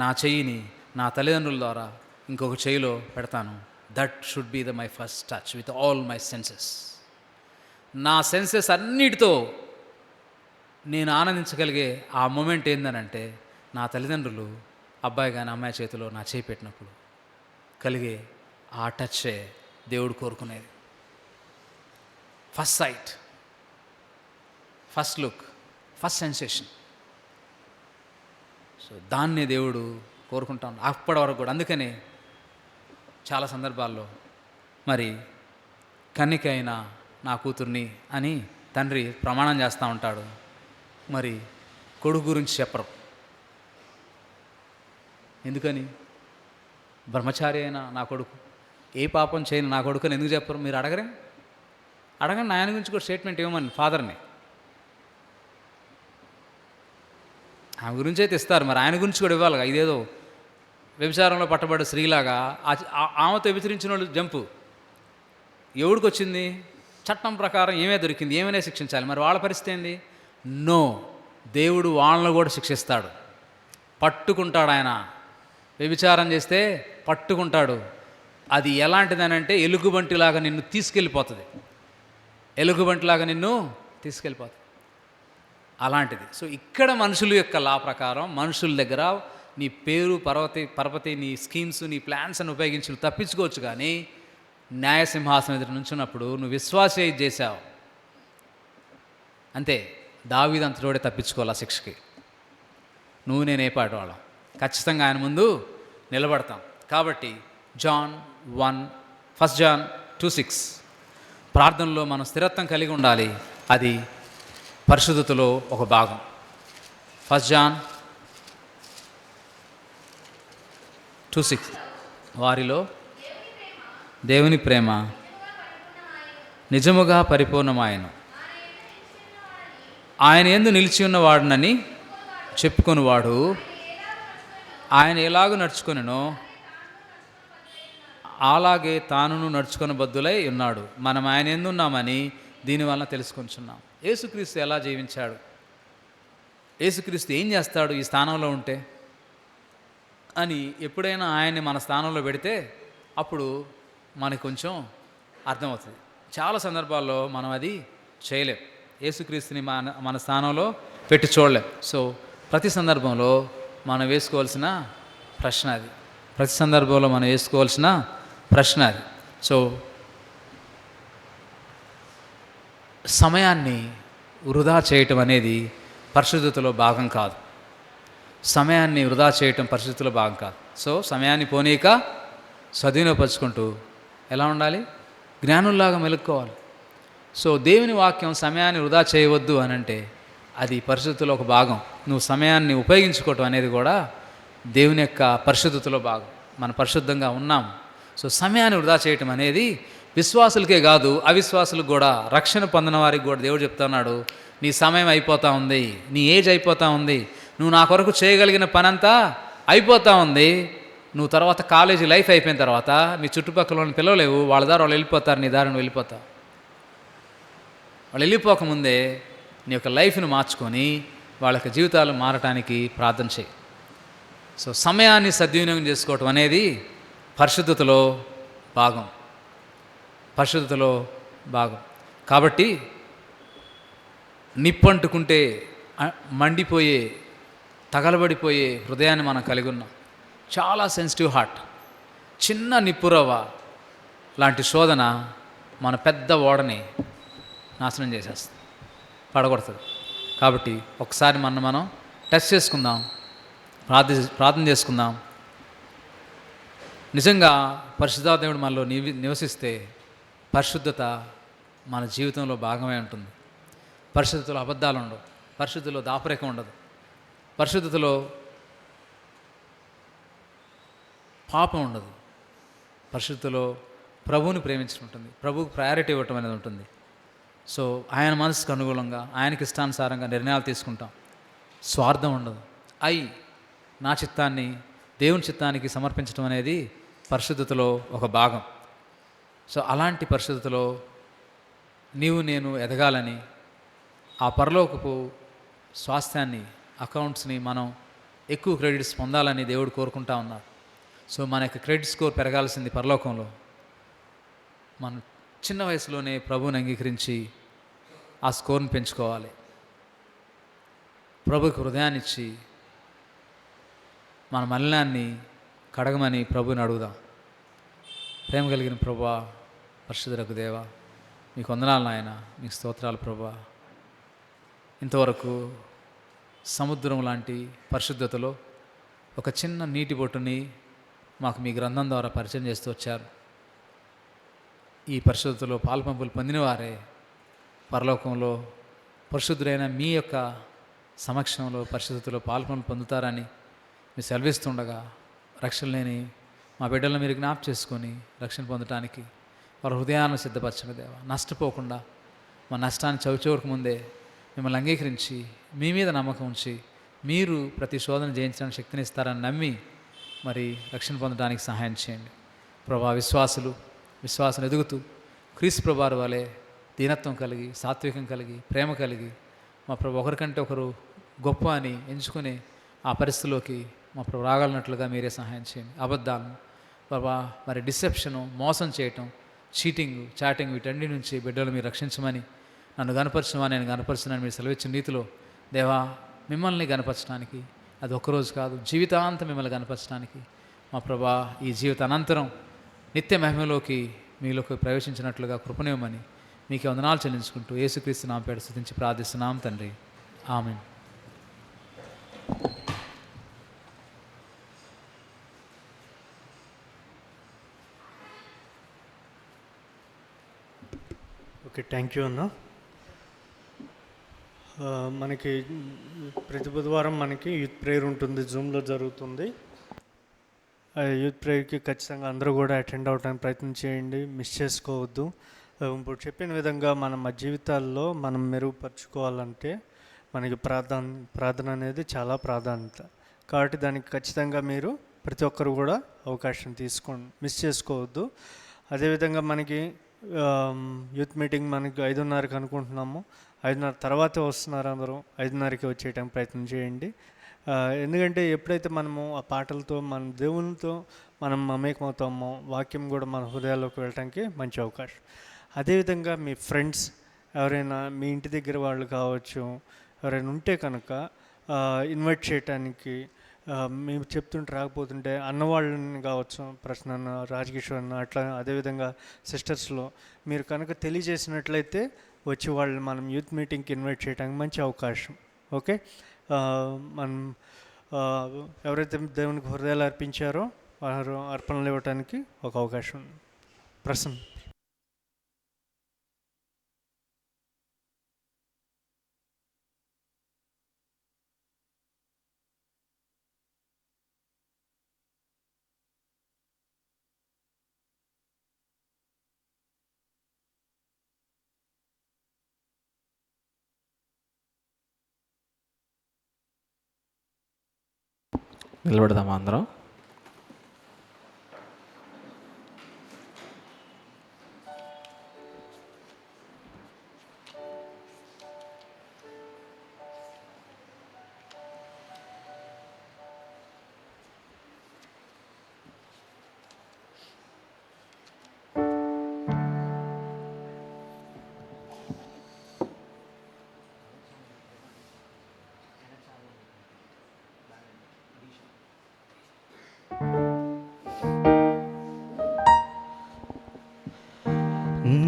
నా చెయ్యిని నా తల్లిదండ్రుల ద్వారా ఇంకొక చెయ్యిలో పెడతాను. That should be my first touch with all my senses. నా సెన్సెస్ అన్నిటితో నేను ఆనందించగలిగే ఆ మూమెంట్ ఏందనంటే, నా తల్లిదండ్రులు అబ్బాయి కానీ అమ్మాయి చేతిలో నా చేయి పెట్టినప్పుడు కలిగే ఆ టచ్చే దేవుడు కోరుకునేది. First sight, first look, first sensation. So దాన్నే దేవుడు కోరుకుంటాను అప్పటి వరకు కూడా. అందుకనే చాలా సందర్భాల్లో మరి కన్నిక అయిన నా కూతుర్ని అని తండ్రి ప్రమాణం చేస్తూ ఉంటాడు, మరి కొడుకు గురించి చెప్పరు. ఎందుకని? బ్రహ్మచారి అయిన నా కొడుకు, ఏ పాపం చేయని నా కొడుకుని ఎందుకు చెప్పరు? మీరు అడగండి ఆయన గురించి కూడా స్టేట్మెంట్ ఇవ్వమని ఫాదర్ని. ఆమె గురించి అయితే ఇస్తారు, మరి ఆయన గురించి కూడా ఇవ్వాలిగా. ఇదేదో వ్యభిచారంలో పట్టబడ్డ స్త్రీలాగా ఆమెతో వ్యభిచరించిన వాళ్ళు జంపు ఎవడికి వచ్చింది? చట్టం ప్రకారం ఏమే దొరికింది, ఏమైనా శిక్షించాలి. మరి వాళ్ళ పరిస్థితి ఏంది? నో, దేవుడు వాళ్ళను కూడా శిక్షిస్తాడు, పట్టుకుంటాడు. ఆయన వ్యభిచారం చేస్తే పట్టుకుంటాడు. అది ఎలాంటిదనంటే ఎలుగుబంటిలాగా నిన్ను తీసుకెళ్ళిపోతుంది, అలాంటిది. సో ఇక్కడ మనుషుల యొక్క లా ప్రకారం మనుషుల దగ్గర నీ పేరు పరపతి నీ స్కీమ్స్ నీ ప్లాన్స్ అని ఉపయోగించి నువ్వు తప్పించుకోవచ్చు. కానీ న్యాయసింహాసనం ఎదురు నుంచున్నప్పుడు నువ్వు విశ్వాసే చేశావు అంతే. దావీదు అంతటోడే తప్పించుకోవాలి ఆ శిక్షకి. నువ్వు నేనే పాటు వాళ్ళం ఖచ్చితంగా ఆయన ముందు నిలబడతాం. కాబట్టి ఫస్ట్ జాన్ 2:6 ప్రార్థనలో మనం స్థిరత్వం కలిగి ఉండాలి. అది పరిశుద్ధతలో ఒక భాగం. ఫస్ట్ జాన్ 2:6 వారిలో దేవుని ప్రేమ నిజముగా పరిపూర్ణమాయను, ఆయన యందు నిలిచి ఉన్నవాడునని చెప్పుకొనివాడు ఆయన ఎలాగూ నడుచుకొనెనో అలాగే తానును నడుచుకొని బద్దులై ఉన్నాడు. మనం ఆయన యందు ఉన్నామని దీనివల్ల తెలుసుకొంచున్నాం. యేసుక్రీస్తు ఎలా జీవించాడు, యేసుక్రీస్తు ఏం చేస్తాడు ఈ స్థానంలో ఉంటే అని ఎప్పుడైనా ఆయన్ని మన స్థానంలో పెడితే అప్పుడు మనకు కొంచెం అర్థమవుతుంది. చాలా సందర్భాల్లో మనం అది చేయలేం, యేసుక్రీస్తుని మన స్థానంలో పెట్టి చూడలేం. సో ప్రతి సందర్భంలో మనం వేసుకోవాల్సిన ప్రశ్న అది, సో సమయాన్ని వృధా చేయటం అనేది పరిశుద్ధతలో భాగం కాదు. సో సమయాన్ని పోనీక సద్వినియోగపరుచుకుంటూ ఎలా ఉండాలి? జ్ఞానుల్లాగా మెలుక్కోవాలి. సో దేవుని వాక్యం సమయాన్ని వృధా చేయవద్దు అని అంటే అది పరిశుద్ధతలో ఒక భాగం. నువ్వు సమయాన్ని ఉపయోగించుకోవటం అనేది కూడా దేవుని యొక్క పరిశుద్ధతలో భాగం. మనం పరిశుద్ధంగా ఉన్నాం. సో సమయాన్ని వృధా చేయటం అనేది విశ్వాసులకే కాదు అవిశ్వాసులకు కూడా, రక్షణ పొందిన వారికి కూడా దేవుడు చెప్తున్నాడు, నీ సమయం అయిపోతూ ఉంది, నీ ఏజ్ అయిపోతూ ఉంది, నువ్వు నా కొరకు చేయగలిగిన పనంతా అయిపోతూ ఉంది. నువ్వు తర్వాత కాలేజీ లైఫ్ అయిపోయిన తర్వాత మీ చుట్టుపక్కల పిలవలేవు, వాళ్ళ దారి వాళ్ళు వెళ్ళిపోతారు, నీ దారిని వెళ్ళిపోతావు. వాళ్ళు వెళ్ళిపోకముందే నీ యొక్క లైఫ్ను మార్చుకొని వాళ్ళ యొక్క జీవితాలు మారటానికి ప్రార్థన చేయి. సో సమయాన్ని సద్వినియోగం చేసుకోవటం అనేది పరిశుద్ధతలో భాగం. కాబట్టి నిప్పంటుకుంటే మండిపోయే, తగలబడిపోయే హృదయాన్ని మనం కలిగి ఉన్నాం. చాలా సెన్సిటివ్ హార్ట్. చిన్న నిప్పురవ్వ లాంటి శోధన మన పెద్ద ఓడని నాశనం చేసేస్తుంది, పడగొడుతుంది. కాబట్టి ఒకసారి మనం టెస్ట్ చేసుకుందాం, ప్రార్థన చేసుకుందాం. నిజంగా పరిశుద్ధాత్మ మనలో నివసిస్తే పరిశుద్ధత మన జీవితంలో భాగమే ఉంటుంది. పరిశుద్ధతలో అబద్ధాలు ఉండవు, పరిశుద్ధతలో దాపరికం ఉండదు, పరిశుద్ధతలో పాపం ఉండదు, పరిశుద్ధతలో ప్రభువుని ప్రేమించడం ఉంటుంది, ప్రభువుకు ప్రయారిటీ ఇవ్వటం అనేది ఉంటుంది. సో ఆయన మనసుకు అనుగుణంగా ఆయనకి ఇష్టానుసారంగా నిర్ణయాలు తీసుకుంటాం. స్వార్థం ఉండదు. నా చిత్తాన్ని దేవుని చిత్తానికి సమర్పించడం అనేది పరిశుద్ధతలో ఒక భాగం. సో అలాంటి పరిశుద్ధతలో నేను ఎదగాలని, ఆ పరలోకపు స్వాస్థ్యాన్ని, అకౌంట్స్ని మనం ఎక్కువ క్రెడిట్స్ పొందాలని దేవుడు కోరుకుంటా ఉన్నారు. సో మన యొక్క క్రెడిట్ స్కోర్ పెరగాల్సింది పరలోకంలో. మనం చిన్న వయసులోనే ప్రభువుని అంగీకరించి ఆ స్కోర్ని పెంచుకోవాలి. ప్రభుకి హృదయాన్ని ఇచ్చి మన మలినాన్ని కడగమని ప్రభుని అడుగుదాం. ప్రేమ కలిగిన ప్రభువా, పరిశుద్ధులకు దేవా, మీకు వందనాలు నాయన, మీకు స్తోత్రాలు ప్రభువా. ఇంతవరకు సముద్రం లాంటి పరిశుద్ధతలో ఒక చిన్న నీటి బొట్టుని మాకు మీ గ్రంథం ద్వారా పరిచయం చేస్తూ వచ్చారు. ఈ పరిశుద్ధతలో పాల్పంపులు పొందిన వారే పరలోకంలో పరిశుద్ధుడైన మీ యొక్క సమక్షంలో పరిశుద్ధతలో పాల్పంపులు పొందుతారని మీరు సెలవిస్తుండగా, రక్షణ లేని మా బిడ్డలను మీరు జ్ఞాపకం చేసుకొని రక్షణ పొందటానికి వారి హృదయాన్ని సిద్ధపరచండి దేవా. నష్టపోకుండా మా నష్టాన్ని చవిచూడక ముందే మిమ్మల్ని అంగీకరించి మీ మీద నమ్మకం ఉంచి మీరు ప్రతి శోధన జయించడానికి శక్తిని ఇస్తారని నమ్మి మరి రక్షణ పొందడానికి సహాయం చేయండి ప్రభా. విశ్వాసం ఎదుగుతూ క్రీస్తు ప్రభువారి వలె దీనత్వం కలిగి, సాత్వికం కలిగి, ప్రేమ కలిగి మా ప్రభు ఒకరికంటే ఒకరు గొప్ప అని ఎంచుకుని ఆ పరిస్థితిలోకి మా ప్రభు రాగలిగినట్లుగా మీరే సహాయం చేయండి. అబద్ధాలను ప్రభా, మరి డిసెప్షను, మోసం చేయటం, చీటింగ్, చాటింగ్, వీటన్నిటి నుంచి బిడ్డలు మీరు రక్షించమని, నన్ను గనపరచమా, నేను గనపరచునని మీరు సెలవిచ్చిన రీతిలో దేవా మిమ్మల్ని గనపరచడానికి, అది ఒక్కరోజు కాదు జీవితాంతం మిమ్మల్ని గనపరచడానికి మా ప్రభా ఈ జీవిత అనంతరం నిత్య మహిమలోకి మీలోకి ప్రవేశించినట్లుగా కృపనివ్వమని మీకే వందనాలు చెల్లించుకుంటూ యేసుక్రీస్తు నామమున పేరిట స్తుతించి ప్రార్థిస్తున్నాం తండ్రి, ఆమేన్. ఓకే, థ్యాంక్ యూ అన్న. మనకి ప్రతి బుధవారం మనకి యూత్ ప్రేయర్ ఉంటుంది, జూమ్లో జరుగుతుంది. యూత్ ప్రేయర్కి ఖచ్చితంగా అందరూ కూడా అటెండ్ అవ్వడానికి ప్రయత్నం చేయండి, మిస్ చేసుకోవద్దు. ఇప్పుడు చెప్పిన విధంగా మన జీవితాల్లో మనం మెరుగుపరుచుకోవాలంటే మనకి ప్రార్థన అనేది చాలా ప్రాధాన్యత. కాబట్టి దానికి ఖచ్చితంగా మీరు ప్రతి ఒక్కరు కూడా అవకాశం తీసుకోండి, మిస్ చేసుకోవద్దు. అదేవిధంగా మనకి యూత్ మీటింగ్ మనకి 5:30కి అనుకుంటున్నాము. 5:30 తర్వాతే వస్తున్నారు అందరూ. 5:30కి వచ్చేయడానికి ప్రయత్నం చేయండి. ఎందుకంటే ఎప్పుడైతే మనము ఆ పాటలతో మన దేవునితో మనం మమేకమవుతామో వాక్యం కూడా మన హృదయాల్లోకి వెళ్ళటానికి మంచి అవకాశం. అదేవిధంగా మీ ఫ్రెండ్స్ ఎవరైనా మీ ఇంటి దగ్గర వాళ్ళు కావచ్చు, ఎవరైనా ఉంటే కనుక ఇన్వైట్ చేయటానికి, మేము చెప్తుంటే రాకపోతుంటే అన్నవాళ్ళని కావచ్చు, ప్రశ్న అన్న, రాజకిషోర్ అన్న, అట్లా అదేవిధంగా సిస్టర్స్లో మీరు కనుక తెలియజేసినట్లయితే వచ్చి వాళ్ళు మనం యూత్ మీటింగ్కి ఇన్వైట్ చేయడానికి మంచి అవకాశం. ఓకే, మనం ఎవరైతే దేవునికి హృదయాలు అర్పించారో వారు అర్పణలు ఇవ్వటానికి ఒక అవకాశం. ప్రశ్న నిలబడదామా అందరం?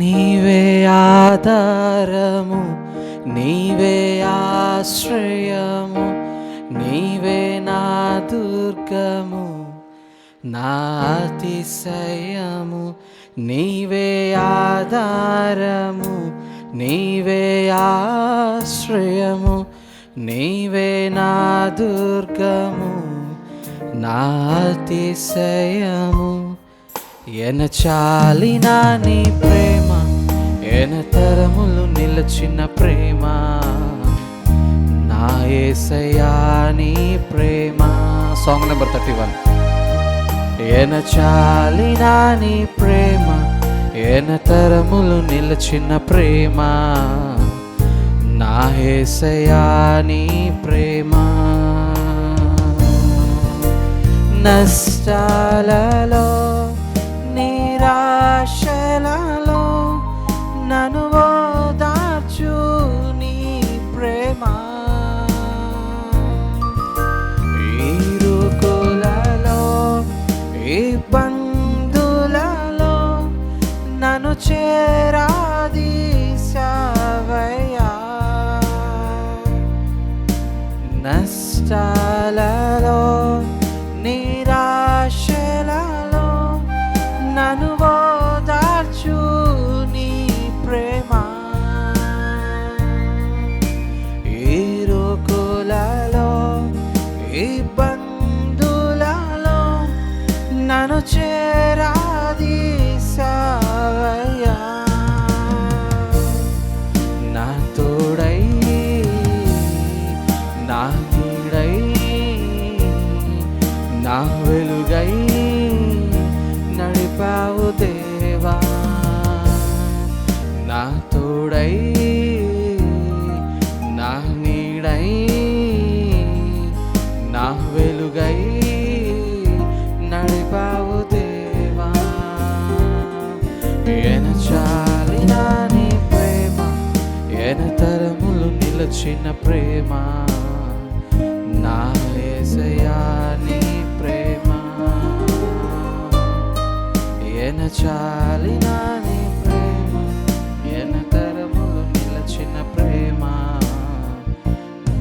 నీవే ఆధారము, నీవే ఆశ్రయము, నీవే నా దుర్గము, నా అతిశయము నీవే, ఆధారము నీవే, ఆశ్రయము నీవే, నా దుర్గము నా అతిశయము. ఎనచాలిన నీ ప్రేమ, ఎనతరములు నిలచిన ప్రేమ, నా యేసయ్యా నీ ప్రేమ. Song number 31. ఎనచాలిన నీ ప్రేమ, ఎనతరములు నిలచిన ప్రేమ, నా యేసయ్యా నీ ప్రేమ. నష్టాలలో నిరాశలలో నన్ను ఓదార్చు నీ ప్రేమ, ఇరుకులలో ఇబ్బందులలో నన్ను చేరాదీశావయ్యా. నష్టాలలో నిరాశలలో నన్ను ఓదార్చు నీ ప్రేమ, ఇరుకులలో ఇబ్బందులలో నన్ను చేరాదీశావయ్యా. నా తోడై నా నీడై నా వెలుగై నడిపావు దేవా. నా తోడై నా నీడై నా వెలుగై నడిపావు దేవా. ఎనచాలిన నీ ప్రేమ, ఎనతరములు నిలచిన ప్రేమ, నా యేసయ్యా నీ ప్రేమ. ఎనచాలిన నీ ప్రేమ, ఎనతరములు నిలచిన ప్రేమ,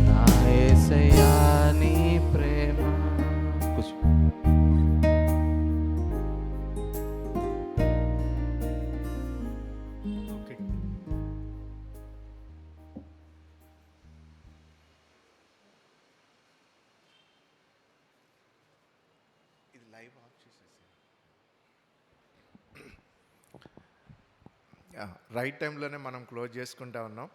నా యేసయ్యా నీ ప్రేమ. కూర్చో. ఓకే. రైట్ టైంలోనే మనం క్లోజ్ చేసుకుంటా ఉన్నాం.